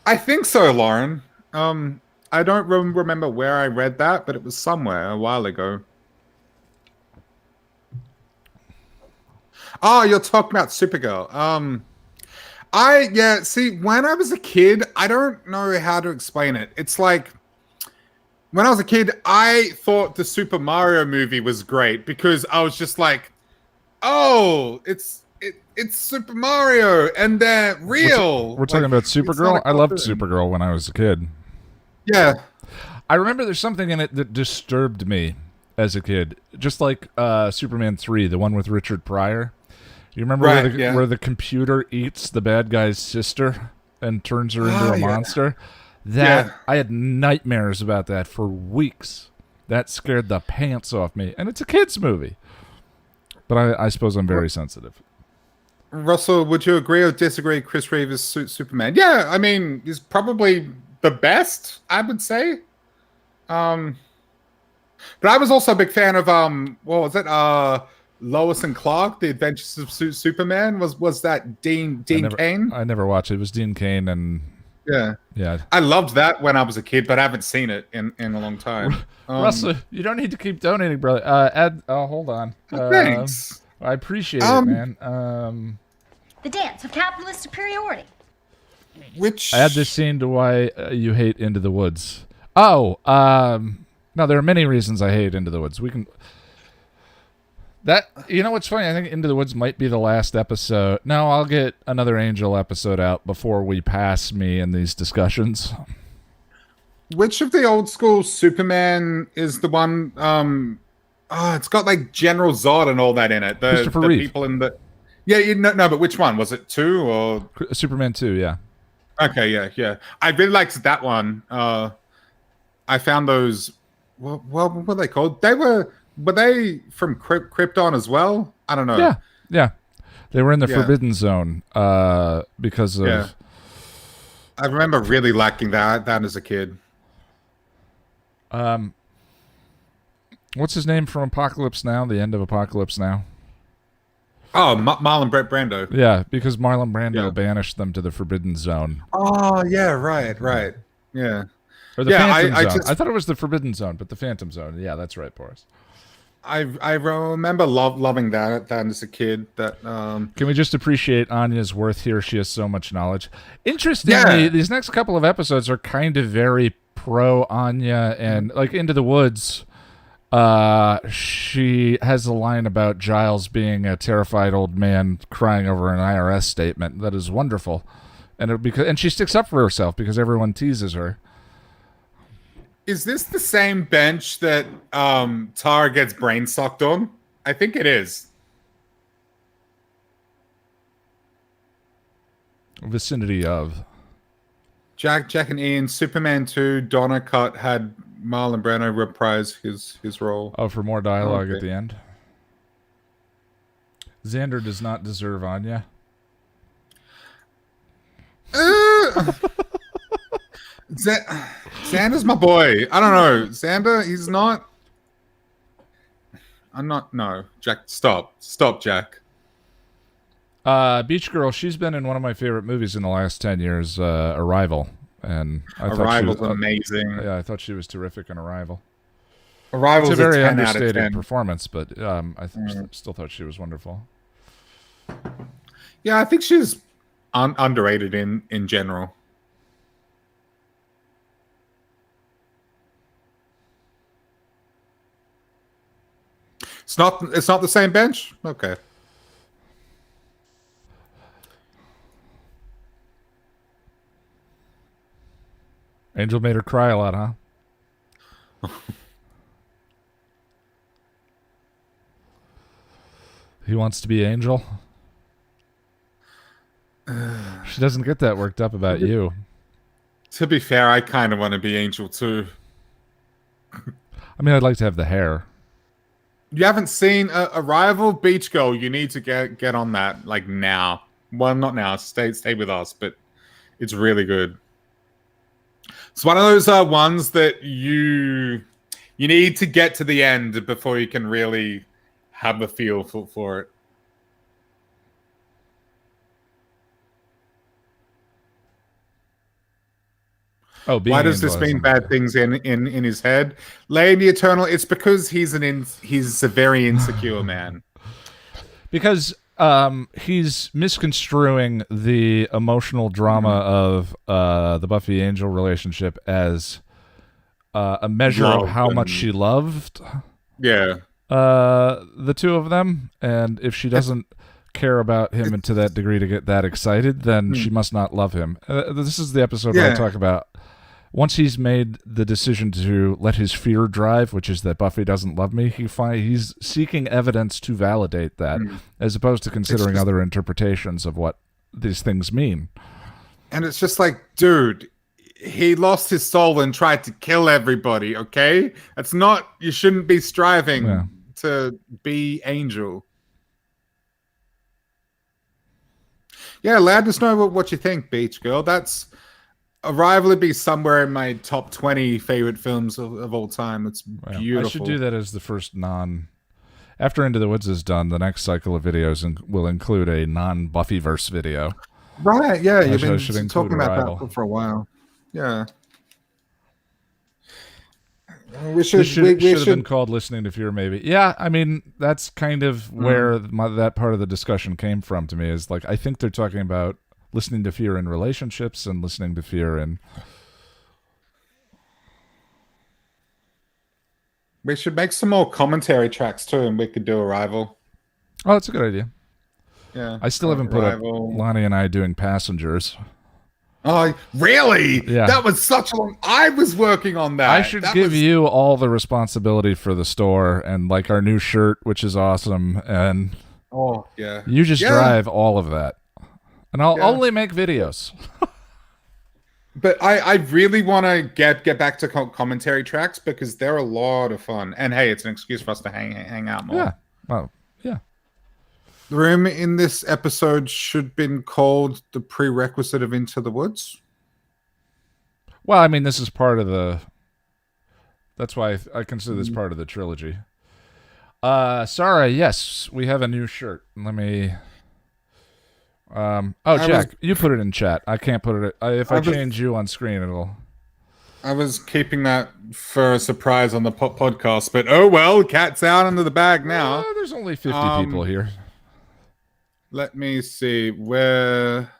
I think so, Lauren. I don't remember where I read that, but it was somewhere a while ago. Oh, you're talking about Supergirl. See, when I was a kid, I don't know how to explain it. It's like when I was a kid, I thought the Super Mario movie was great because I was just like, oh, it's Super Mario, and they're real. We're talking about Supergirl? I loved Supergirl when I was a kid. Yeah. I remember there's something in it that disturbed me as a kid. Just like Superman 3, the one with Richard Pryor. You remember where the computer eats the bad guy's sister and turns her into a monster? I had nightmares about that for weeks. That scared the pants off me. And it's a kid's movie. But I suppose I'm very sensitive. Russell, would you agree or disagree Chris Reeves' Superman? Yeah, I mean, he's probably the best, I would say. But I was also a big fan of, what was it? Lois and Clark, The Adventures of Superman. Was that Dean Cain? I never watched it. It was Dean Cain and... Yeah. I loved that when I was a kid, but I haven't seen it in a long time. Russell, you don't need to keep donating, brother. Hold on. Thanks. I appreciate it, man. The dance of capitalist superiority. Which I add this scene to why you hate Into the Woods. No, there are many reasons I hate Into the Woods. We can... You know what's funny? I think Into the Woods might be the last episode. No, I'll get another Angel episode out before we pass me in these discussions. Which of the old school Superman is the one? It's got like General Zod and all that in it. Christopher Reeve. People in the... Yeah, no, but which one? Was it 2 or... Superman 2, yeah. Okay, yeah. I really liked that one. I found those. What were they called? Were they from Krypton as well? I don't know. Yeah. They were in the Yeah. Forbidden Zone because of. Yeah. I remember really liking that as a kid. What's his name from Apocalypse Now? The end of Apocalypse Now. Oh, Marlon Brando. Yeah, because Marlon Brando Yeah. banished them to the Forbidden Zone. Oh, yeah, right. Yeah. Or the Yeah, Phantom Zone. I thought it was the Forbidden Zone, but the Phantom Zone. Yeah, that's right, Boris. I remember loving that as a kid. That Can we just appreciate Anya's worth here? She has so much knowledge. Interestingly, these next couple of episodes are kind of very pro Anya, and like Into the Woods. She has a line about Giles being a terrified old man crying over an IRS statement that is wonderful, and she sticks up for herself because everyone teases her. Is this the same bench that Tara gets brain sucked on? I think it is. Vicinity of Jack and Ian, Superman 2, Donna Cut had Marlon Brando reprise his role. Oh, for more dialogue at the end. Xander does not deserve Anya. Xander's my boy. I don't know. Xander, he's not. I'm not. No, Jack. Stop, Jack. Beach Girl. She's been in one of my favorite movies in the last 10 years, Arrival, and Arrival's amazing. Yeah, I thought she was terrific in Arrival. Arrival's it's a very 10 out of understated 10. performance, but still thought she was wonderful. Yeah, I think she's underrated in general. It's not the same bench? Okay. Angel made her cry a lot, huh? He wants to be Angel. She doesn't get that worked up about you. To be fair, I kind of want to be Angel too. I mean, I'd like to have the hair. You haven't seen Arrival? Beach Girl, you need to get on that like now. Well, not now. Stay with us, but it's really good. It's one of those ones that you need to get to the end before you can really have a feel for it. Oh, why does this mean bad things in his head? Lady Eternal, it's because he's a very insecure man. Because he's misconstruing the emotional drama of the Buffy Angel relationship as a measure of how much she loved the two of them, and if she doesn't care about him to that degree to get that excited, then she must not love him. This is the episode where I talk about once he's made the decision to let his fear drive, which is that Buffy doesn't love me, he's seeking evidence to validate that, as opposed to considering other interpretations of what these things mean. And it's just like, dude, he lost his soul and tried to kill everybody, okay? That's not, you shouldn't be striving to be Angel. Yeah, let us know what you think, Beach Girl. That's Arrival would be somewhere in my top 20 favorite films of all time. It's beautiful. I should do that as the first after Into the Woods is done, the next cycle of videos will include a non-Buffyverse video. Right, yeah. You've should been talking about that for a while. Yeah. We should have been called Listening to Fear, maybe. Yeah, I mean, that's kind of where that part of the discussion came from to me, is like, I think they're talking about listening to fear in relationships and listening to fear in... We should make some more commentary tracks too, and we could do Arrival. Oh, that's a good idea. Yeah. I still haven't put up Lonnie and I doing Passengers. Oh, really? Yeah. That was such a long... I was working on that. I should give you all the responsibility for the store and like our new shirt, which is awesome. And oh, yeah. You just drive all of that. And I'll only make videos. But I really want to get back to commentary tracks because they're a lot of fun. And hey, it's an excuse for us to hang out more. Yeah. Well, yeah. The room in this episode should have been called the prerequisite of Into the Woods. Well, I mean, this is part of the. That's why I consider this part of the trilogy. Sarah, yes, we have a new shirt. Let me. Jack, you put it in chat. I can't put it. If I change you on screen, it'll. I was keeping that for a surprise on the podcast, but oh well, cat's out under the bag now. There's only 50 people here. Let me see where.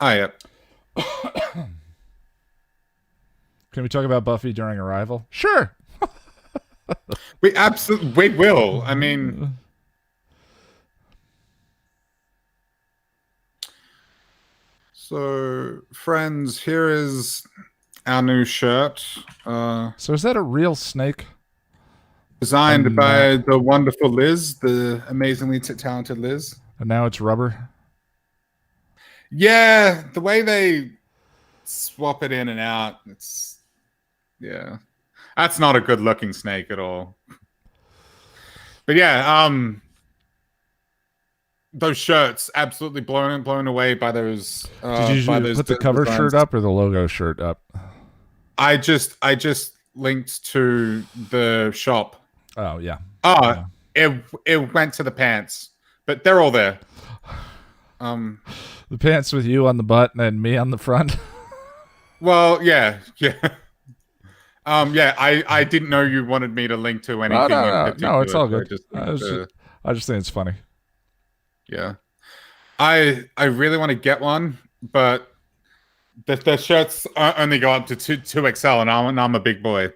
Yep. Can we talk about Buffy during Arrival? Sure. We will. I mean. So, friends, here is our new shirt. So is that a real snake? Designed by the wonderful Liz, the amazingly talented Liz. And now it's rubber? Yeah, the way they swap it in and out, it's... Yeah. That's not a good-looking snake at all. But yeah, those shirts absolutely blown away by those. Did you put the cover designs. shirt up or the logo shirt up? I just linked to the shop. Oh yeah. It went to the pants, but they're all there. The pants with you on the butt and me on the front. Well, yeah. I didn't know you wanted me to link to anything. No, it's all good. So I just think it's funny. Yeah, I really want to get one, but the shirts only go up to 2XL, and I'm a big boy.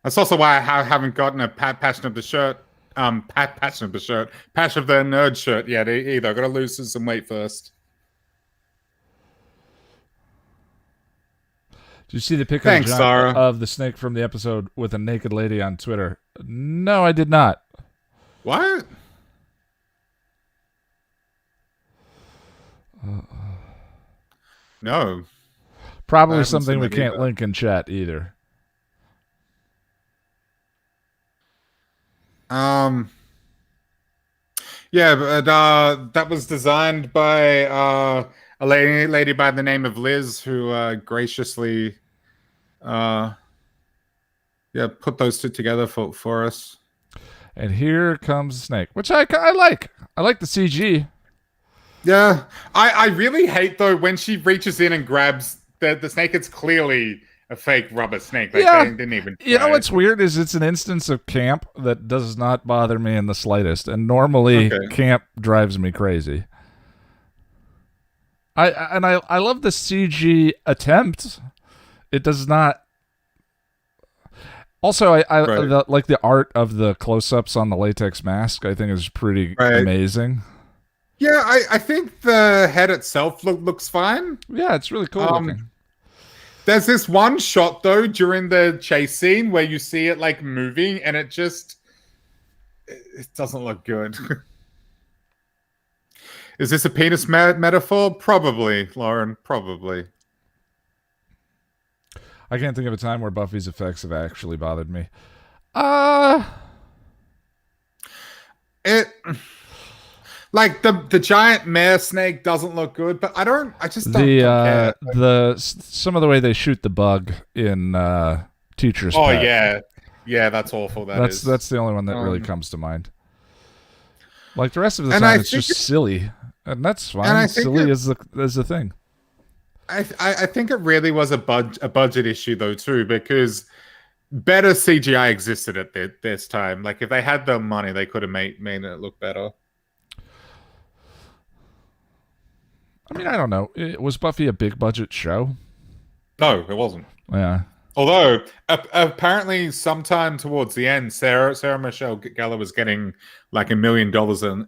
That's also why I haven't gotten a passion of the shirt. Passion of the nerd shirt yet either. I got to lose some weight first. Did you see the pic of the snake from the episode with a naked lady on Twitter? No, I did not. What? No. Probably something we can't link in chat either. Yeah, but that was designed by a lady by the name of Liz, who graciously put those two together for us. And here comes the snake, which I like. I like the CG. Yeah, I really hate though when she reaches in and grabs the snake. It's clearly a fake rubber snake. Like, yeah, they didn't even. You know what's weird is it's an instance of camp that does not bother me in the slightest, and normally camp drives me crazy. I love the CG attempt. It does not. Also, I like the art of the close-ups on the latex mask. I think is pretty amazing. Yeah, I think the head itself looks fine. Yeah, it's really cool looking. There's this one shot though during the chase scene where you see it like moving, and it doesn't look good. Is this a penis metaphor? Probably, Lauren. Probably. I can't think of a time where Buffy's effects have actually bothered me. Like the giant mare snake doesn't look good, but I just don't care. Some of the way they shoot the bug in Teacher's Pet. Yeah, that's awful. That's the only one that really comes to mind. Like the rest of the time, it's just silly, and that's fine. And silly is the thing. I think it really was a budget issue though too, because better CGI existed at this time. Like if they had the money, they could have made it look better. I mean, I don't know. Was Buffy a big budget show? No, it wasn't. Yeah. Although apparently, sometime towards the end, Sarah Michelle Gellar was getting like $1 million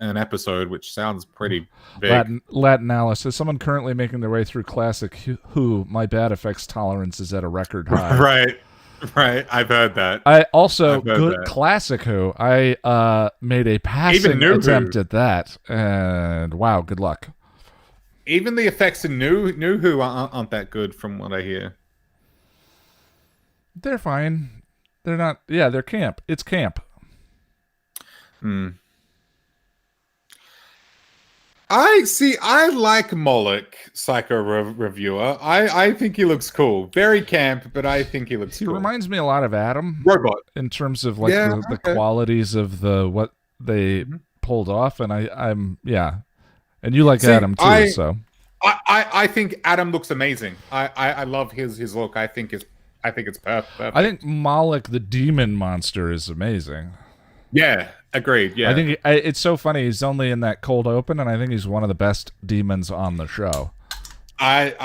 an episode, which sounds pretty big. Latin Alice, as someone currently making their way through classic Who, my bad effects tolerance is at a record high. Right. I've heard that. I also good classic Who. I made a passing attempt at that, and wow, good luck. even the effects in New Who aren't that good, from what I hear. They're fine. They're not. Yeah, they're camp. It's camp. I like Moloch, Psycho Reviewer. I think he looks cool. Very camp, but I think he looks He cool. reminds me a lot of Adam. Robot. In terms of like the qualities of what they pulled off, and I'm and you like Adam too, so I think Adam looks amazing. I love his look. I think it's perfect. I think Moloch the demon monster is amazing. Yeah, agreed. Yeah, I think it's so funny. He's only in that cold open, and I think he's one of the best demons on the show. I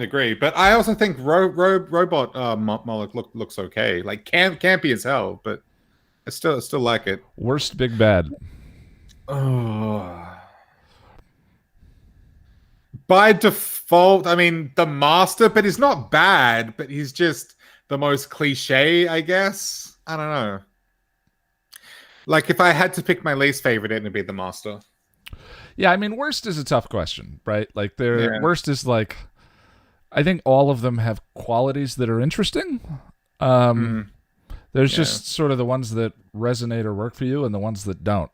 agree, but I also think Robot Moloch looks okay. Like campy as hell, but I still like it. Worst big bad. Oh. By default, I mean the Master, but he's not bad. But he's just the most cliche, I guess. I don't know. Like if I had to pick my least favorite, it'd be the Master. Yeah, I mean, worst is a tough question, right? Like, worst is like, I think all of them have qualities that are interesting. There's just sort of the ones that resonate or work for you, and the ones that don't.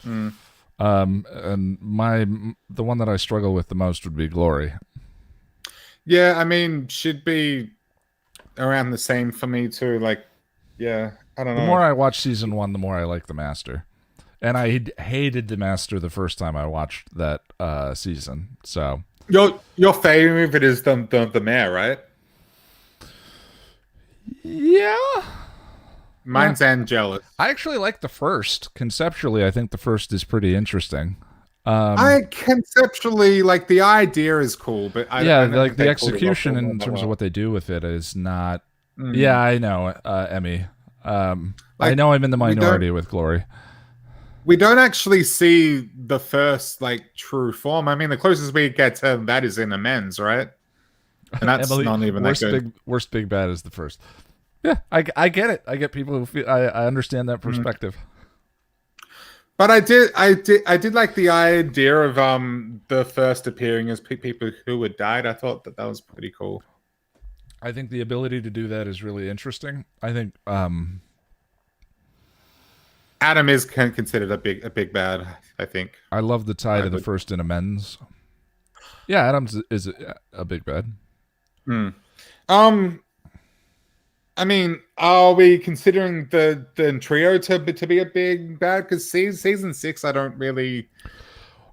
And the one that I struggle with the most would be Glory. Yeah, I mean, should be around the same for me too. Like, yeah, I don't know. The more I watch season 1, the more I like the Master. And I hated the Master the first time I watched that season. So your favorite is the Mayor, right? Yeah. Mine's Angelus. I actually like the first. Conceptually, I think the first is pretty interesting. I conceptually like the idea is cool, but I like the execution in terms of what they do with it is not. Yeah, I know, Emmy. I know I'm in the minority with Glory. We don't actually see the first like true form. I mean, the closest we get to that is in Amends, right? And that's Emily, not even that good. Worst big bad is the first. Yeah, I get it. I get people who feel. I understand that perspective. But I did like the idea of the first appearing as people who had died. I thought that was pretty cool. I think the ability to do that is really interesting. I think Adam is considered a big bad, I think. I love the tie to the first in Amends. Yeah, Adams is a big bad. I mean, are we considering the trio to be a big bad? Because season 6, I don't really.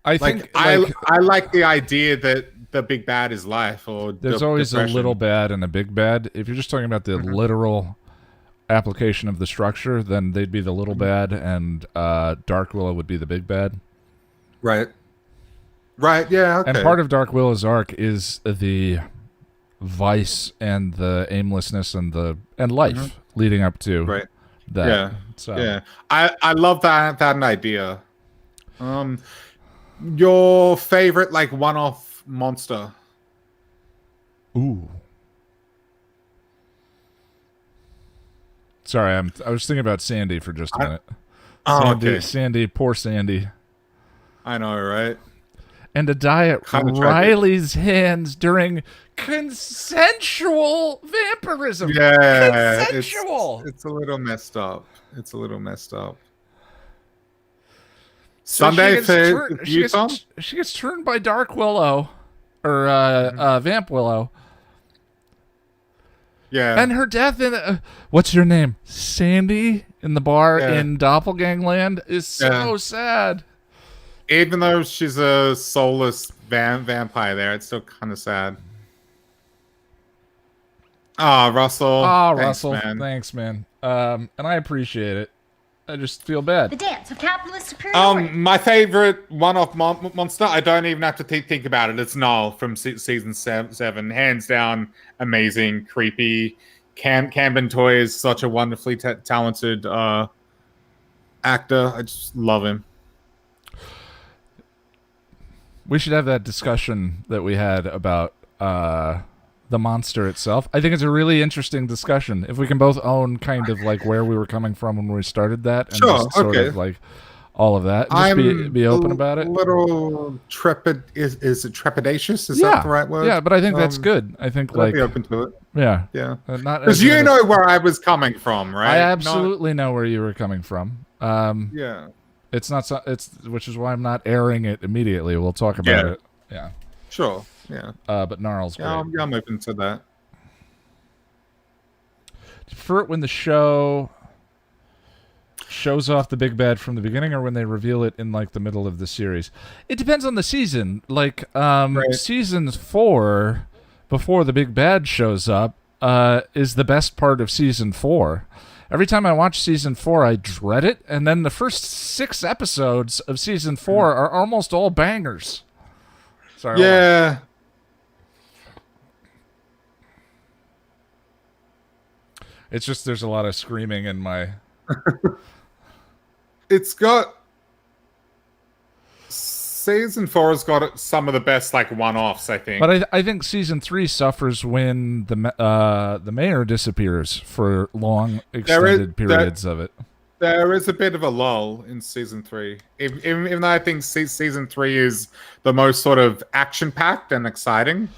I like the idea that the big bad is life, or there's always depression. A little bad and a big bad. If you're just talking about the literal application of the structure, then they'd be the little bad, and Dark Willow would be the big bad. Right. Yeah. Okay. And part of Dark Willow's arc is the vice and the aimlessness and life leading up to that. Yeah. So yeah, I love that idea. Your favorite like one-off monster? Ooh. Sorry, I was thinking about Sandy for just a minute. Sandy, poor Sandy. I know, right? And to die at Riley's hands during consensual vampirism. Yeah, consensual. It's a little messed up. So Sunday she gets turned by Dark Willow, or Vamp Willow. Yeah, and her death in what's her name, Sandy, in the bar in Doppelgangland is so sad. Even though she's a soulless vampire there, it's still kind of sad. Russell. Russell. Thanks, man. And I appreciate it. I just feel bad. The dance of capitalist superiority. My favorite one-off monster, I don't even have to think about it. It's Null from season 7. Hands down, amazing, creepy. Camden Toy is such a wonderfully talented actor. I just love him. We should have that discussion that we had about the monster itself. I think it's a really interesting discussion. If we can both own kind of like where we were coming from when we started that, and just sort of like all of that. Just be open about it. Little is it trepidatious? Is Yeah. that the right word? Yeah, but I think that's good. I think I'd be open to it. yeah, Not because you know where I was coming from, right? I absolutely know where you were coming from. Yeah. It's not. Which is why I'm not airing it immediately. We'll talk about it. Yeah. Sure. Yeah. But Gnarl's great. Yeah, I'm open to that. Do you prefer it when the show shows off the big bad from the beginning, or when they reveal it in like the middle of the series? It depends on the season. Like season 4, before the big bad shows up, is the best part of season 4. Every time I watch season 4, I dread it, and then the first 6 episodes of season 4 are almost all bangers. Sorry. Yeah. It's just there's a lot of screaming in my. It's got season 4 has got some of the best like one-offs, I think. But I think season 3 suffers when the mayor disappears for long extended periods of it. There is a bit of a lull in season 3, even though I think season 3 is the most sort of action-packed and exciting.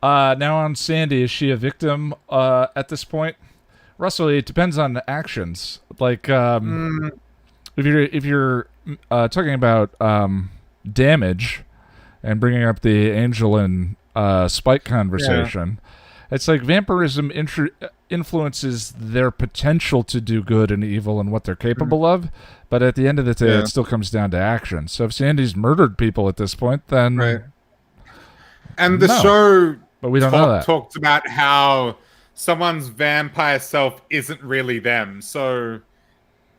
Now on Sandy, is she a victim at this point? Russell, it depends on the actions. Like if you're talking about damage and bringing up the Angel and Spike conversation, it's like vampirism influences their potential to do good and evil and what they're capable of, but at the end of the day, it still comes down to action. So if Sandy's murdered people at this point, then right. And the show, but we don't know that. Talked about how someone's vampire self isn't really them, so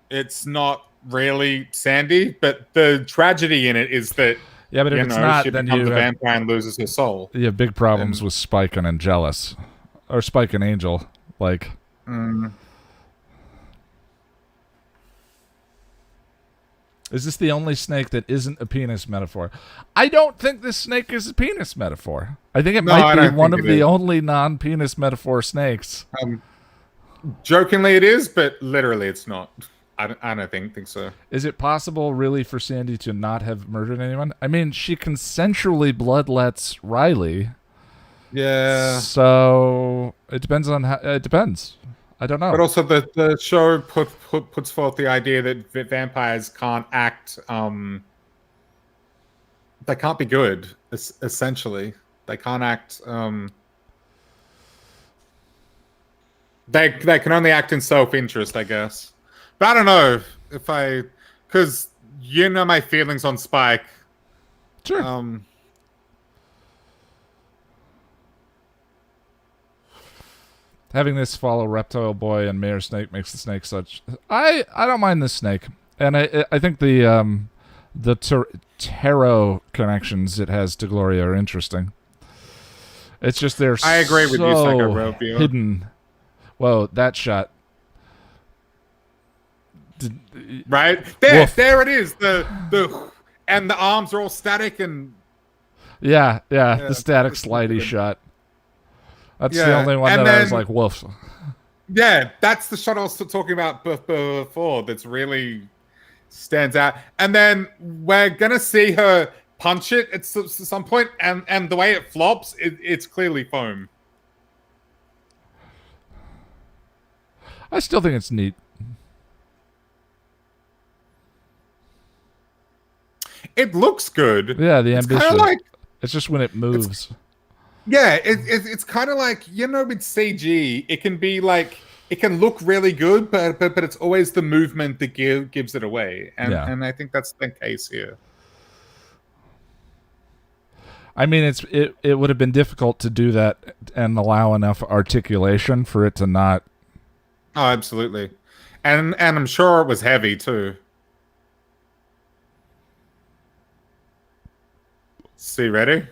it's not really Sandy. But the tragedy in it is that but if it's not, she then becomes you a vampire and loses her soul. You have big problems with Spike and Angelus, or Spike and Angel. Like, is this the only snake that isn't a penis metaphor? I don't think this snake is a penis metaphor. I think it might be one of the only non-penis metaphor snakes. Jokingly, it is, but literally, it's not. I don't think so. Is it possible, really, for Sandy to not have murdered anyone? I mean, she consensually bloodlets Riley. Yeah. So it depends on how. It depends. I don't know. But also, the show puts forth the idea that vampires can't act. They can't be good. Essentially, they can't act. They can only act in self-interest, I guess. But I don't know because you know my feelings on Spike. Sure. Having this follow Reptile Boy and Mayor Snake makes the snake such. I don't mind this snake, and I think the tarot connections it has to Gloria are interesting. It's just they're I agree with you, Psycho hidden. Whoa, that shot. Right there it is. The and the arms are all static and. Yeah, the static slidey shot. That's the only one that I was like, woof. Yeah, that's the shot I was talking about before that's really stands out. And then we're going to see her punch it at some point, and the way it flops, it's clearly foam. I still think it's neat. It looks good. Yeah, the ambition. It's just when it moves. It's kind of like, with CG, it can be like, it can look really good, but it's always the movement that gives it away. And I think that's the case here. I mean, it would have been difficult to do that and allow enough articulation for it to not. Oh, absolutely. And I'm sure it was heavy too. See, ready?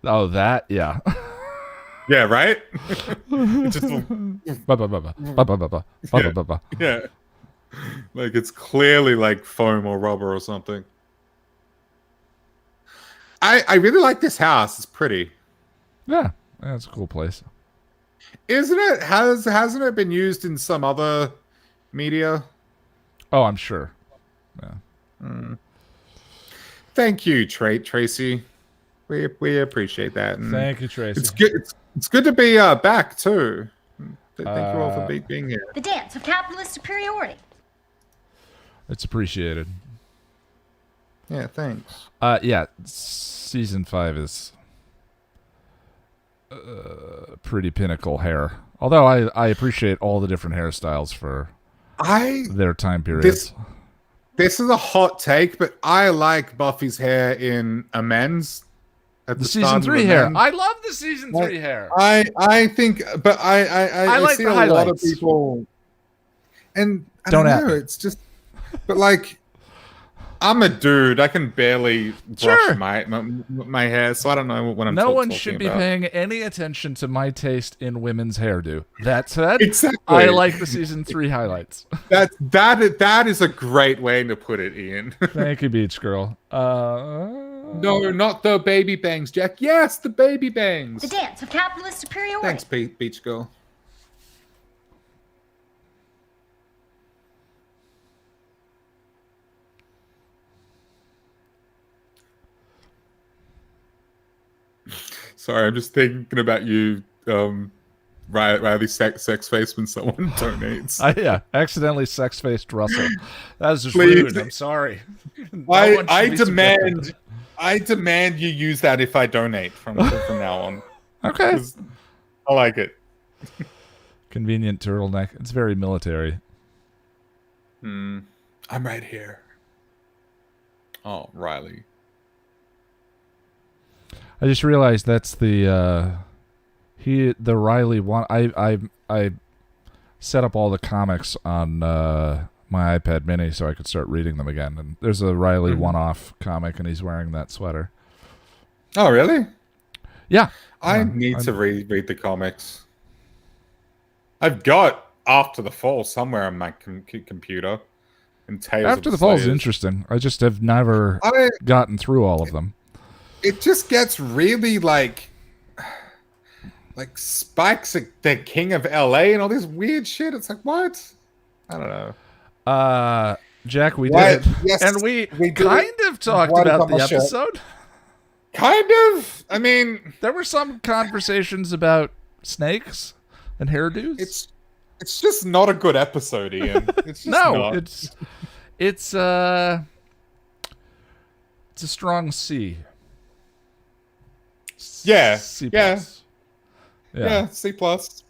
Oh, that, yeah. Yeah, right? It's just yeah. Like it's clearly like foam or rubber or something. I really like this house. It's pretty. Yeah, it's a cool place. Isn't it? Hasn't it been used in some other media. Oh, I'm sure. Yeah. Thank you, Tracy. We appreciate that. And Thank you, Tracy. It's good. It's good to be back too. Thank you all for being here. The dance of capitalist superiority. It's appreciated. Yeah, thanks. Yeah, season 5 is pretty pinnacle hair. Although I appreciate all the different hairstyles for their time periods. This is a hot take, but I like Buffy's hair in Amends. At the the season 3 hair. I love the season 3 hair. I think, but I like see the a highlights. lot of people, and I Don't don't know. It's just, but like, I'm a dude. I can barely brush my hair, so I don't know what I'm. No one talking should be about. paying any attention to my taste in women's hairdo. That said, Exactly. I like the season 3 highlights. That is a great way to put it, Ian. Thank you, Beach Girl. No, not the baby bangs, Jack. Yes, the baby bangs. The dance of capitalist superiority. Thanks, Beach Girl. Sorry, I'm just thinking about you, Riley sex face when someone donates. Yeah, accidentally sex-faced Russell. That was just rude. I'm sorry. I demand you use that if I donate from now on. Okay. I like it. Convenient turtleneck. It's very military. I'm right here. Oh, Riley. I just realized that's the Riley one. I set up all the comics on my iPad Mini so I could start reading them again. And there's a Riley one-off comic, and he's wearing that sweater. Oh, really? Yeah. I need to read the comics. I've got After the Fall somewhere on my computer. And Tales After the Fall is interesting. I just have never gotten through all of them. It just gets really like Spike's the king of LA and all this weird shit. It's like, what? I don't know. Jack, we did. Yes, and we kind of talked about the episode. Kind of. I mean, there were some conversations about snakes and hairdos. It's just not a good episode, Ian. It's just not. It's a strong C. Yeah. C+. Yeah. C+.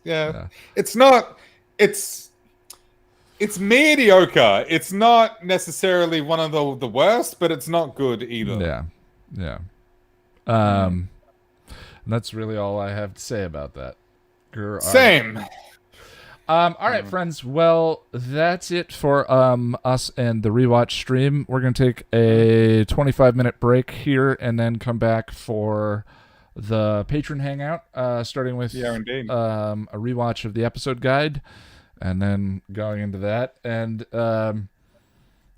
Yeah. It's not. It's mediocre. It's not necessarily one of the worst, but it's not good either. Yeah. And that's really all I have to say about that. Same. All right, friends. Well, that's it for us and the Rewatch stream. We're going to take a 25-minute break here and then come back for the patron hangout, starting with a rewatch of the episode guide, and then going into that. And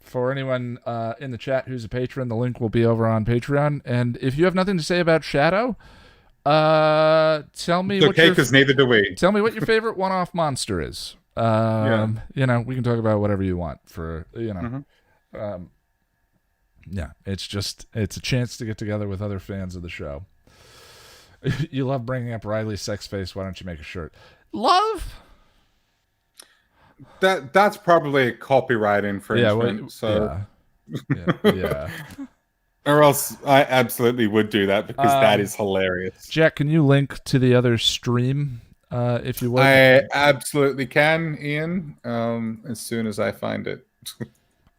for anyone in the chat who's a patron, the link will be over on Patreon. And if you have nothing to say about Shadow, tell me because neither do we. Tell me what your favorite one-off monster is. We can talk about whatever you want for it's a chance to get together with other fans of the show. You love bringing up Riley's sex face. Why don't you make a shirt? Love. That's probably a copyright infringement. Yeah. Or else I absolutely would do that because that is hilarious. Jack, can you link to the other stream if you would? I absolutely can, Ian. As soon as I find it.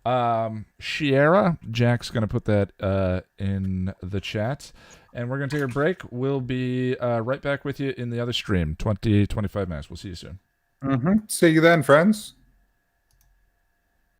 Shiera, Jack's going to put that in the chat. And we're going to take a break. We'll be right back with you in the other stream, 20-25 minutes. We'll see you soon. See you then, friends.